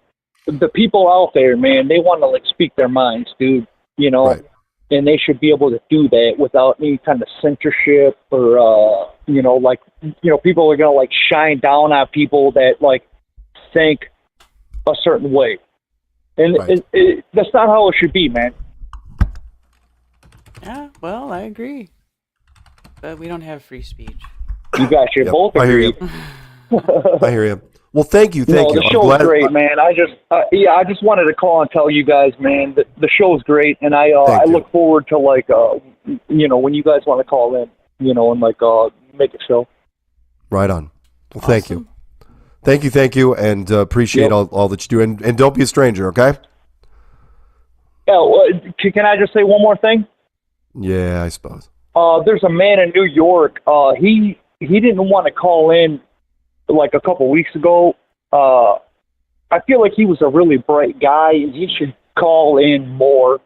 the people out there, man, they want to speak their minds, dude. Right. And they should be able to do that without any kind of censorship or people are gonna shine down on people that think a certain way, and that's not how it should be, man. Yeah, well, I agree, but we don't have free speech. You guys should both agree. I hear you. Well, thank you. The show's great, man. I just wanted to call and tell you guys, man, that the show's great, and I look forward to when you guys want to call in, and make a show. Right on. Well, thank you, and appreciate all that you do, and don't be a stranger, okay? Yeah. Can I just say one more thing? Yeah, I suppose. There's a man in New York. He didn't want to call in a couple weeks ago. I feel like he was a really bright guy, and he should call in more.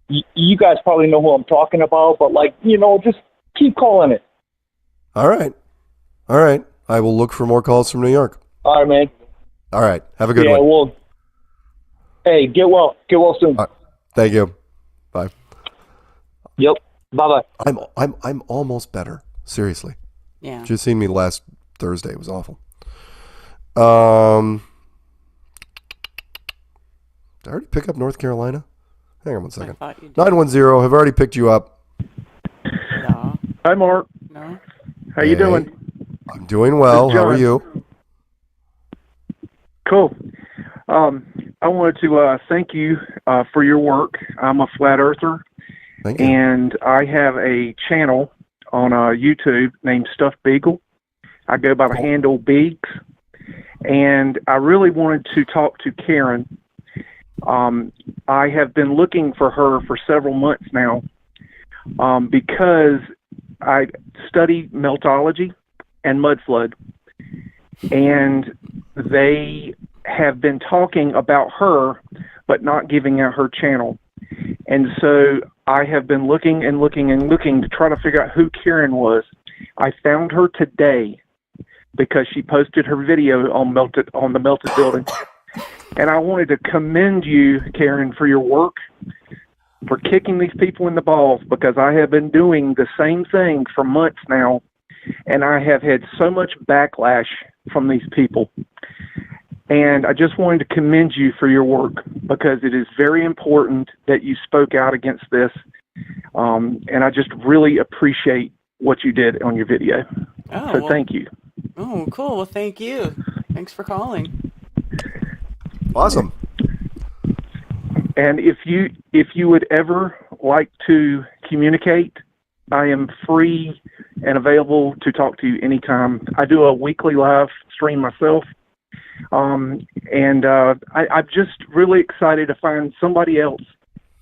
You guys probably know who I'm talking about, but just keep calling it. All right. I will look for more calls from New York. All right, man. All right. Have a good yeah, one. well, hey, get well. Get well soon. Thank you. Bye. Yep. Bye-bye. I'm almost better. Seriously. Yeah. Just seen me last Thursday. It was awful. Did I already pick up North Carolina? Hang on one second. 910, have already picked you up. No. Hi, Mark. No. How you doing? I'm doing well. This is How are John. you? Cool. I wanted to thank you for your work. I'm a flat earther, Thank you. and I have a channel on YouTube named Stuffed Beagle. I go by the handle Beaks, and I really wanted to talk to Karen. I have been looking for her for several months now because I study meltology and mud flood, and they have been talking about her but not giving out her channel. And so I have been looking and looking and looking to try to figure out who Karen was. I found her today because she posted her video on the melted building. And I wanted to commend you, Karen, for your work, for kicking these people in the balls, because I have been doing the same thing for months now, and I have had so much backlash from these people. And I just wanted to commend you for your work, because it is very important that you spoke out against this. And I just really appreciate what you did on your video. So thank you. Oh, cool. Well, thank you. Thanks for calling. Awesome. And if you would ever like to communicate, I am free and available to talk to you anytime. I do a weekly live stream myself. I'm just really excited to find somebody else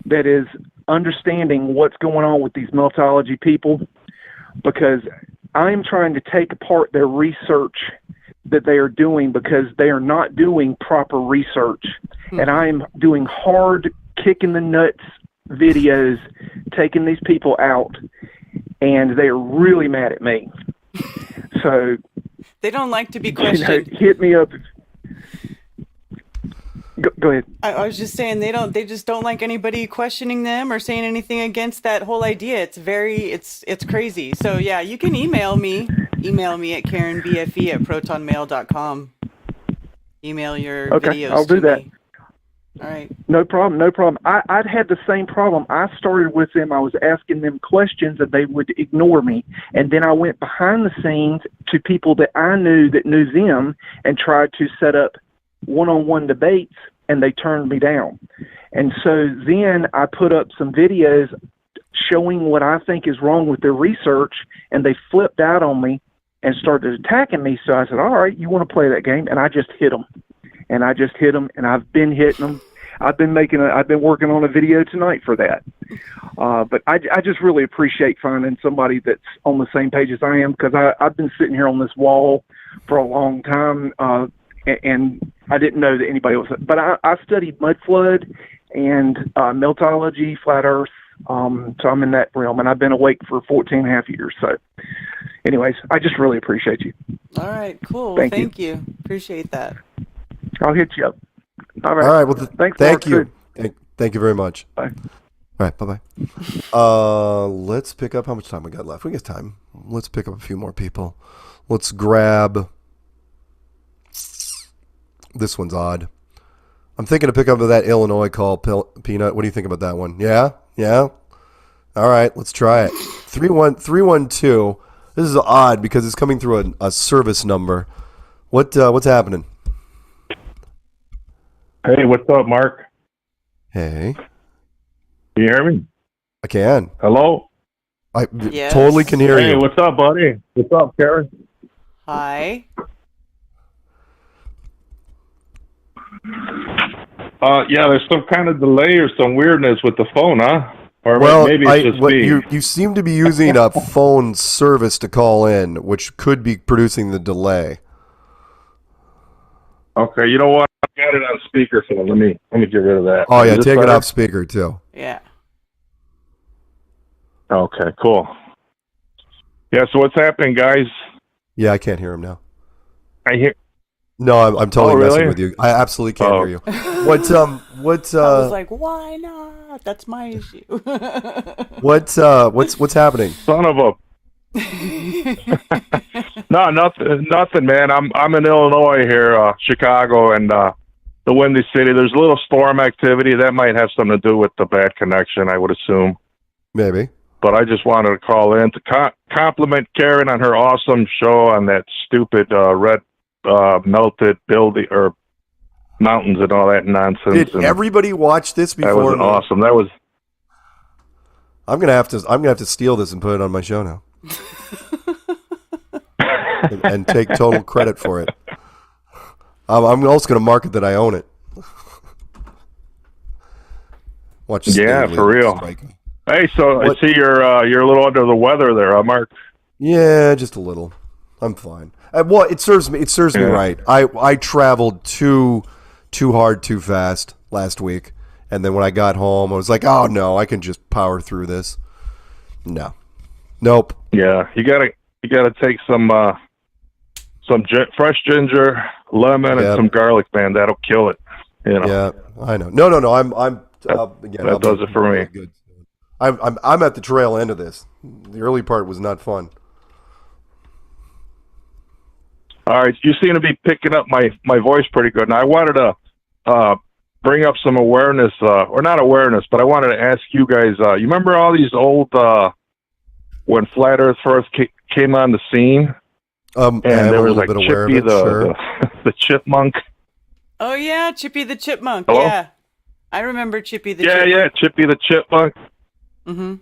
that is understanding what's going on with these meltology people, because I'm trying to take apart their research that they are doing, because they are not doing proper research. And I'm doing hard kick in the nuts videos, taking these people out, and they are really mad at me. So they don't like to be questioned. Hit me up. Go ahead. I was just saying they just don't like anybody questioning them or saying anything against that whole idea. It's crazy. So yeah, you can email me at karenbfe@protonmail.com. Email your videos. I'll do that. Me. All right. No problem. I'd had the same problem. I started with them. I was asking them questions and they would ignore me. And then I went behind the scenes to people that I knew that knew them and tried to set up one-on-one debates, and they turned me down. And so then I put up some videos showing what I think is wrong with their research, and they flipped out on me and started attacking me. So I said, all right, you want to play that game? And I just hit them. And I've been hitting them. I've been working on a video tonight for that. But I just really appreciate finding somebody that's on the same page as I am, because I've been sitting here on this wall for a long time, and I didn't know that anybody was. But I studied mud flood and meltology, flat Earth. So I'm in that realm, and I've been awake for 14 and a half years. So anyways, I just really appreciate you. All right, cool. Thank you. Appreciate that. I'll hit you up. All right. All right. Well, thanks. Thank Mark. you. Thank you very much. Bye. All right. Bye-bye. Let's pick up how much time we got left. We got time. Let's pick up a few more people. Let's grab. This one's odd. I'm thinking to pick up that Illinois call, Peanut. What do you think about that one? Yeah? Yeah? All right. Let's try it. 312. This is odd because it's coming through a service number. What's happening? Hey, what's up, Mark? Hey. Can you hear me? I can. Hello? I totally can hear you. Hey, what's up, buddy? What's up, Karen? Hi. Yeah, there's some kind of delay or some weirdness with the phone, huh? Or maybe it's just me. You seem to be using a phone service to call in, which could be producing the delay. Okay, you know what? I got it on speaker, so let me get rid of that. Oh yeah, take it off speaker too. Yeah. Okay, cool. Yeah, so what's happening, guys? Yeah, I can't hear him now. I hear. No, I'm totally Oh, messing really? with you. I absolutely can't Oh. hear you. What I was like, why not? That's my issue. what's happening? Son of a. No, nothing, man. I'm in Illinois here, Chicago, and the Windy City. There's a little storm activity that might have something to do with the bad connection, I would assume. Maybe. But I just wanted to call in to compliment Karen on her awesome show on that stupid red melted building or mountains and all that nonsense. Did everybody watch this before? That was awesome. That was. I'm gonna have to steal this and put it on my show now, and take total credit for it. I'm also gonna market that I own it. Watch. Yeah, for real. Hey, so I see you're a little under the weather there, Mark. Yeah, just a little. I'm fine. Well, it serves me right. I traveled too hard, too fast last week, and then when I got home, I was like, oh no, I can just power through this. No, nope. Yeah, you gotta take some fresh ginger, lemon, and some garlic, man. That'll kill it. You know. Yeah, I know. No. I'm again. That does it for me. Good. I'm at the trail end of this. The early part was not fun. All right, you seem to be picking up my voice pretty good. And I wanted to bring up some awareness, or not awareness, but I wanted to ask you guys. You remember all these old when Flat Earth first came on the scene, and there was like Chippy the chipmunk. Oh yeah, Chippy the Chipmunk. Hello? Yeah, I remember Chippy the Chipmunk. Yeah, Chippy the Chipmunk. Mm-hmm.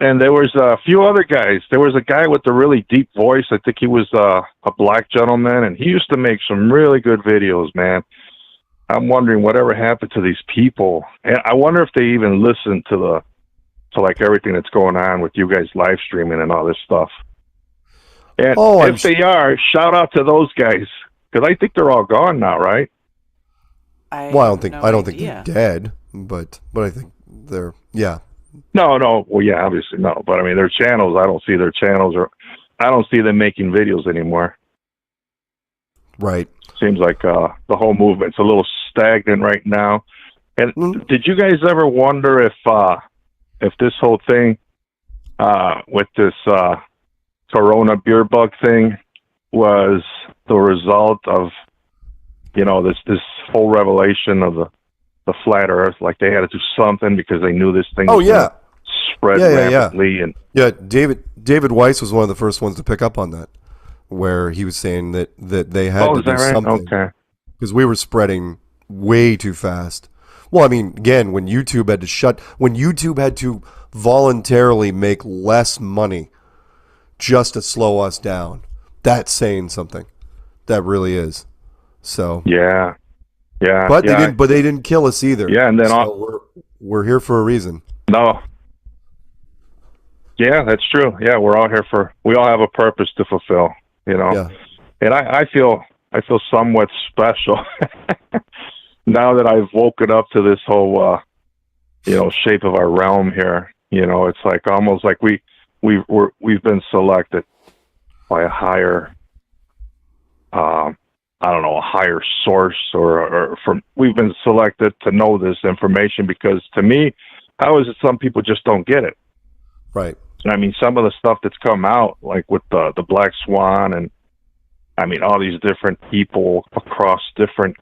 And there was a few other guys. There was a guy with a really deep voice. I think he was a black gentleman, and he used to make some really good videos, man. I'm wondering whatever happened to these people. And I wonder if they even listen to like everything that's going on with you guys live streaming and all this stuff. And if they are, shout out to those guys, because I think they're all gone now, right? I don't think they're dead, but I think they're No. Well, yeah, obviously no. But I mean, their channels. I don't see their channels, or I don't see them making videos anymore. Right. Seems like the whole movement's a little stagnant right now. And did you guys ever wonder if this whole thing with this Corona beer bug thing was the result of this whole revelation of the flat Earth? Like they had to do something because they knew this thing was gonna spread rapidly. And David Weiss was one of the first ones to pick up on that, where he was saying that they had to do something because we were spreading way too fast. Well, I mean, again, when YouTube had to voluntarily make less money just to slow us down, that's saying something. That really is. So yeah. But they didn't kill us either. Yeah, and then we're here for a reason. No. Yeah, that's true. Yeah, we all have a purpose to fulfill, Yeah. And I feel somewhat special now that I've woken up to this whole shape of our realm here. It's like almost like we've been selected by a higher a higher source or we've been selected to know this information, because to me, how is it some people just don't get it? Right. I mean, some of the stuff that's come out, like with the Black Swan, and I mean, all these different people across different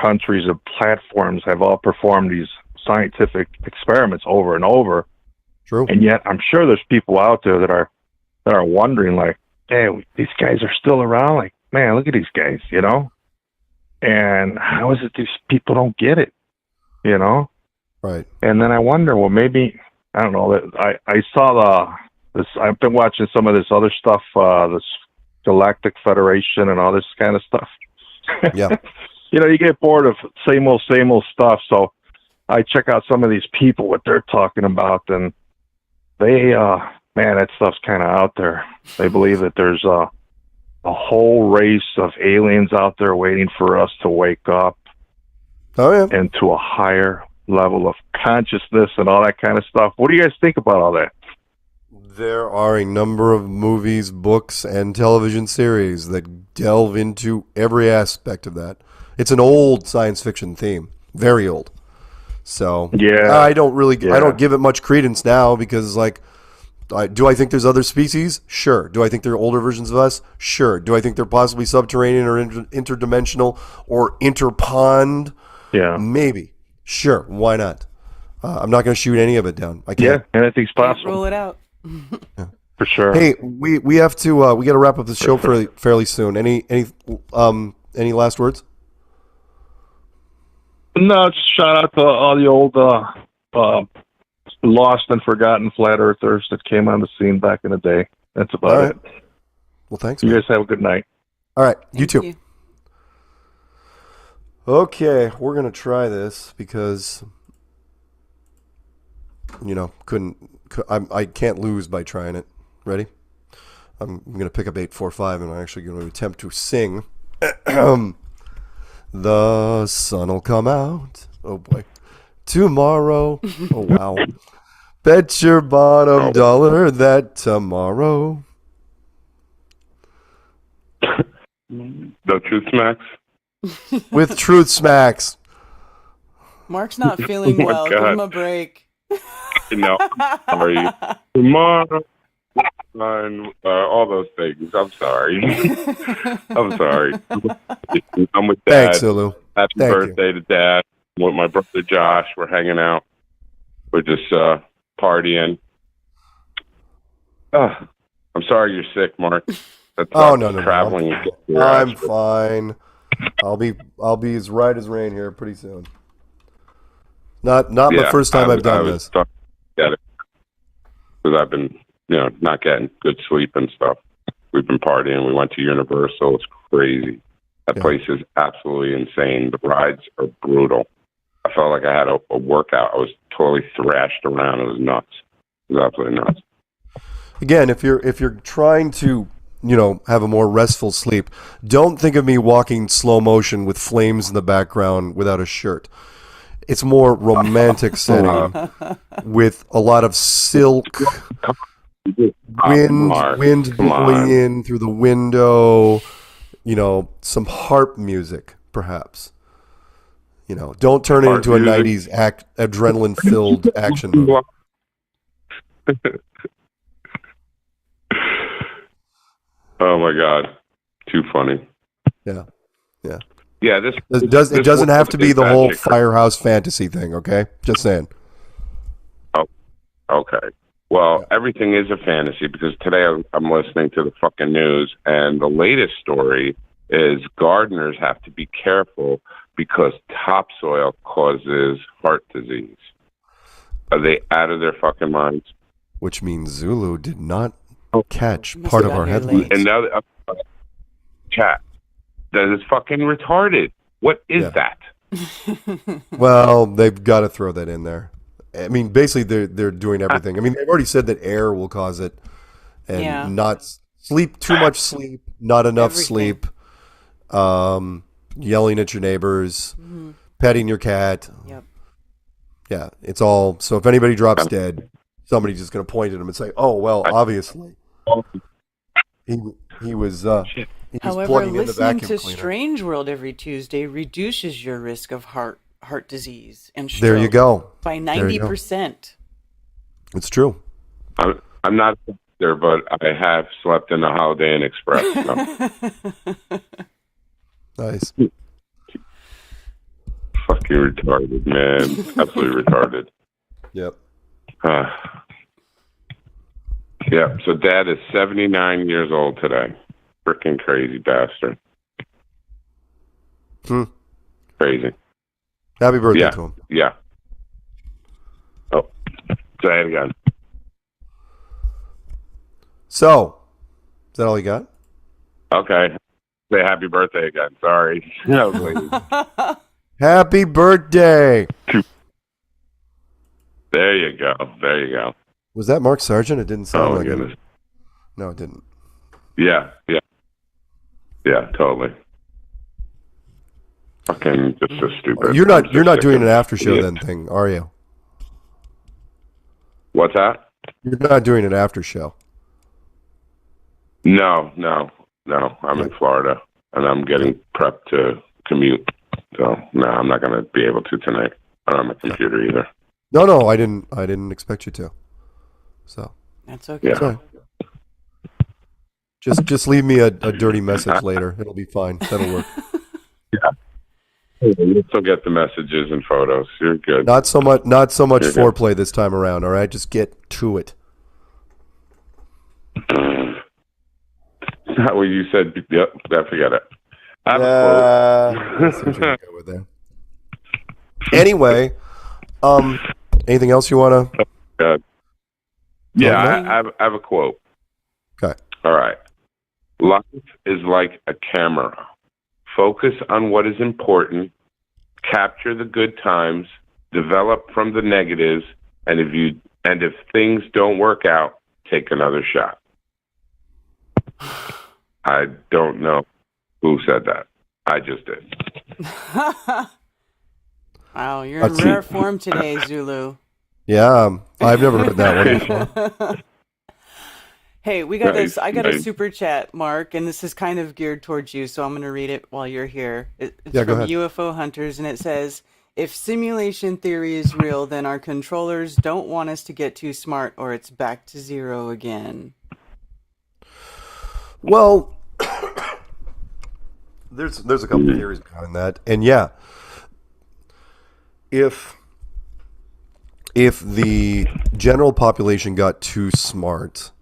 countries and platforms have all performed these scientific experiments over and over. True. And yet I'm sure there's people out there that are wondering, like, hey, these guys are still around? Like, man, look at these guys, and how is it these people don't get it, Right. And then I wonder, well, maybe, I don't know, that I saw I've been watching some of this other stuff, this Galactic Federation and all this kind of stuff. Yeah. You get bored of same old stuff, so I check out some of these people, what they're talking about, and they, man, that stuff's kind of out there. They believe that there's a whole race of aliens out there waiting for us to wake up into a higher level of consciousness and all that kind of stuff. What do you guys think about all that? There are a number of movies, books, and television series that delve into every aspect of that. It's an old science fiction theme, very old. So I don't give it much credence now because, like, do I think there's other species? Sure. Do I think there are older versions of us? Sure. Do I think they're possibly subterranean or interdimensional or interpond? Yeah. Maybe. Sure. Why not? I'm not going to shoot any of it down. I can't. Yeah, anything's possible. Roll it out. For sure. Hey, we have to we got to wrap up the show fairly soon. Any last words? No, just shout out to all the old lost and forgotten flat earthers that came on the scene back in the day. That's about it. Well, thanks. You guys have a good night. All right, you too. Okay, we're gonna try this because I can't lose by trying it. Ready? I'm gonna pick up 845 and I'm actually going to attempt to sing. The sun'll come out. Oh boy. Tomorrow. Oh wow. Bet your bottom dollar that tomorrow. No truth smacks? With truth smacks. Mark's not feeling well. Give him a break. No, sorry. Tomorrow, all those things. I'm sorry. I'm sorry. I'm with Dad. Thanks, Ulu. Happy birthday to Dad. I'm with my brother Josh. We're hanging out. We're just partying. I'm sorry you're sick, Mark. That's no. Traveling. I'm fine. I'll be as right as rain here pretty soon. Not the first time I've done this. Because I've been, not getting good sleep and stuff. We've been partying. We went to Universal. It's crazy. That place is absolutely insane. The rides are brutal. I felt like I had a workout. I was totally thrashed around. It was nuts. It was absolutely nuts. Again, if you're trying to have a more restful sleep, don't think of me walking slow motion with flames in the background without a shirt. It's more romantic setting with a lot of silk, wind blowing in through the window, some harp music, perhaps. Don't turn it into a 90s adrenaline-filled action movie. Oh my God, too funny. Yeah. Yeah, this doesn't have to be the whole Firehouse fantasy thing, okay? Just saying. Oh, okay. Well, everything is a fantasy because today I'm listening to the fucking news, and the latest story is gardeners have to be careful because topsoil causes heart disease. Are they out of their fucking minds? Which means Zulu did not catch part of our headlines. And now, chat. That is fucking retarded. What is that? Well, they've got to throw that in there. I mean, basically, they're doing everything. I mean, they've already said that air will cause it, and not sleep, too much sleep, not enough sleep, yelling at your neighbors, petting your cat. Yep. Yeah, it's all. So if anybody drops dead, somebody's just going to point at him and say, "Oh, well, obviously, he was." However, listening to Strange World every Tuesday reduces your risk of heart disease and stroke. There you go. By 90%. It's true. I'm not there, but I have slept in the Holiday Inn Express. So. Nice. Fucking retarded, man. Absolutely retarded. Yep. Yeah. So Dad is 79 years old today. Freaking crazy bastard. Crazy. Happy birthday to him. Yeah. Oh, say it again. So, is that all you got? Okay. Say happy birthday again. Sorry. Happy birthday. There you go. There you go. Was that Mark Sargent? It didn't sound like goodness. it. No, it didn't. Yeah. Yeah, totally. Fucking just so stupid. You're not doing an after show then thing, are you? What's that? You're not doing an after show. No. I'm in Florida, and I'm getting prepped to commute. So, no, I'm not going to be able to tonight. I don't have my computer either. No, I didn't expect you to. So that's okay. Yeah. Sorry. Just leave me a dirty message later. It'll be fine. That'll work. Yeah. You'll still get the messages and photos. You're good. Not so much You're foreplay this time around. All right, just get to it. Not what you said. Yep, forget it. I have I see what you're gonna go with there. Anyway, anything else you want to? Yeah, I have a quote. Okay. All right. Life is like a camera. Focus on what is important, capture the good times, develop from the negatives, and if things don't work out, take another shot. I don't know who said that. I just did. Wow, you're in rare form today, Zulu. Yeah, I've never heard that one before. Hey, we got this. I got a super chat, Mark, and this is kind of geared towards you, so I'm going to read it while you're here. It's go from ahead. UFO Hunters, and it says, if simulation theory is real, then our controllers don't want us to get too smart, or it's back to zero again. Well, there's a couple of theories behind that, and yeah, if the general population got too smart,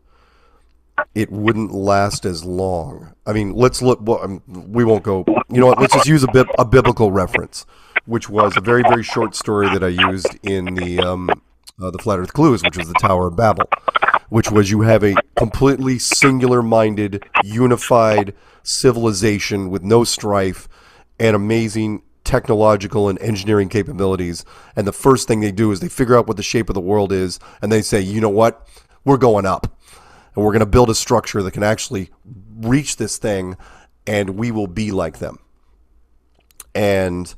it wouldn't last as long. I mean, let's look. Well, we won't go. You know what? Let's just use a biblical reference, which was a very, very short story that I used in the Flat Earth Clues, which was the Tower of Babel, which was you have a completely singular-minded, unified civilization with no strife and amazing technological and engineering capabilities. And the first thing they do is they figure out what the shape of the world is, and they say, you know what? We're going up. And we're going to build a structure that can actually reach this thing, and we will be like them. And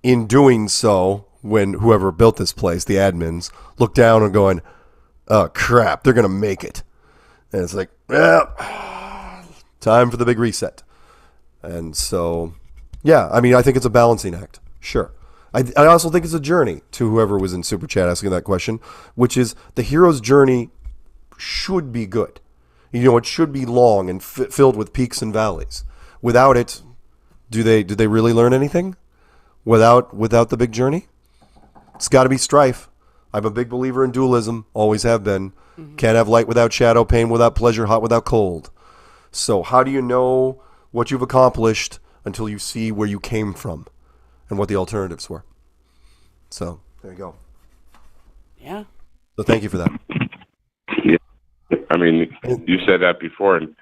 in doing so, when whoever built this place, the admins, look down and going, oh, crap, they're going to make it. And it's like, well, time for the big reset. And so, yeah, I mean, I think it's a balancing act. Sure. I also think it's a journey, to whoever was in Super Chat asking that question, which is the hero's journey should be good. You know, it should be long and filled with peaks and valleys. Without it, do they really learn anything? Without the big journey? It's got to be strife. I'm a big believer in dualism, always have been. Mm-hmm. Can't have light without shadow, pain without pleasure, hot without cold. So how do you know what you've accomplished until you see where you came from and what the alternatives were? So there you go. Yeah. So thank you for that. Yeah. I mean, you said that before, and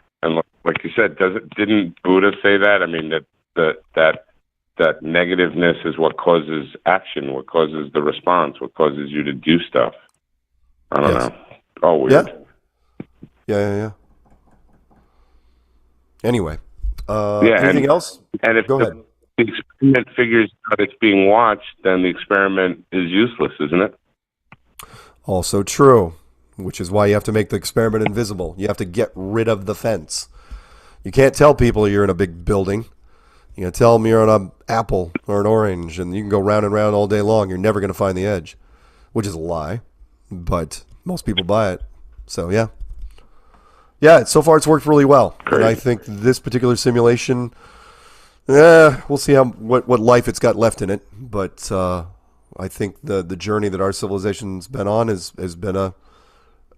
like you said, didn't Buddha say that? I mean, that negativeness is what causes action, what causes the response, what causes you to do stuff. I don't know. Oh, weird. Yeah. Anyway, yeah, anything else? And if Go ahead. The experiment figures out it's being watched, then the experiment is useless, isn't it? Also true, which is why you have to make the experiment invisible. You have to get rid of the fence. You can't tell people you're in a big building. You can tell them you're on an apple or an orange, and you can go round and round all day long. You're never going to find the edge, which is a lie, but most people buy it. So, yeah. Yeah, so far it's worked really well. Great. And I think this particular simulation, we'll see what life it's got left in it. But I think the journey that our civilization's been on has been a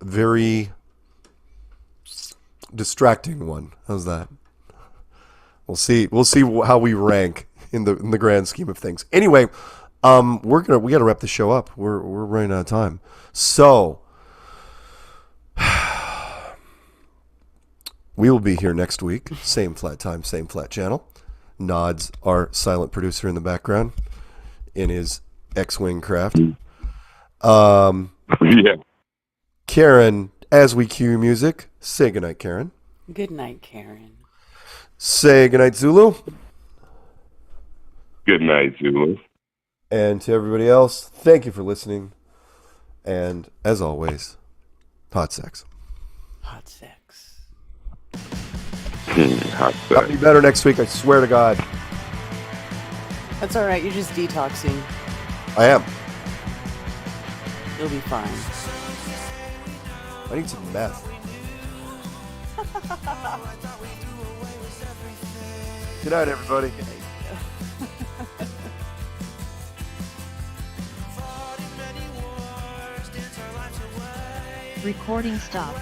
very distracting one. How's that? We'll see how we rank in the grand scheme of things. Anyway, we got to wrap the show up. We're running out of time. So we will be here next week. Same flat time, same flat channel. Nods, our silent producer in the background, in his X-Wing craft. Yeah. Karen, as we cue music, say goodnight, Karen. Good night, Karen. Say goodnight, Zulu. Good night, Zulu. And to everybody else, thank you for listening. And as always, Hot sex. Hot sex. Hot I'll be better next week, I swear to God. That's all right. You're just detoxing. I am. You'll be fine. I need some meth. Good night, everybody. Recording stopped.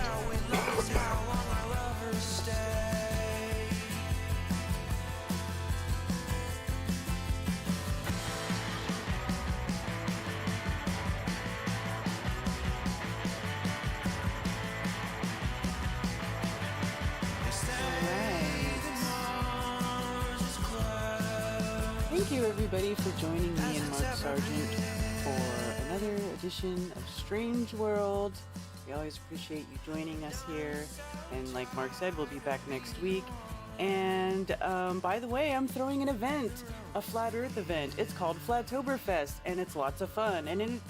Thank you, everybody, for joining me and Mark Sargent for another edition of Strange World. We always appreciate you joining us here. And like Mark said, we'll be back next week. And by the way, I'm throwing an event, a Flat Earth event. It's called FLATOBERFEST, and it's lots of fun. And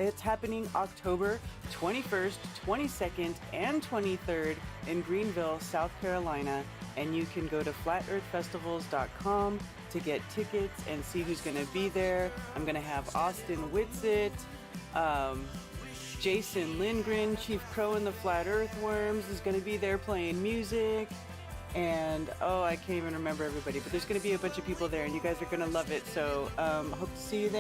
it's happening October 21st, 22nd, and 23rd in Greenville, South Carolina. And you can go to FLATEarthFestivals.com to get tickets and see who's going to be there. I'm going to have Austin Whitsitt, Jason Lindgren, Chief Crow and the Flat Earthworms is going to be there playing music. And, I can't even remember everybody, but there's going to be a bunch of people there, and you guys are going to love it. So, hope to see you there.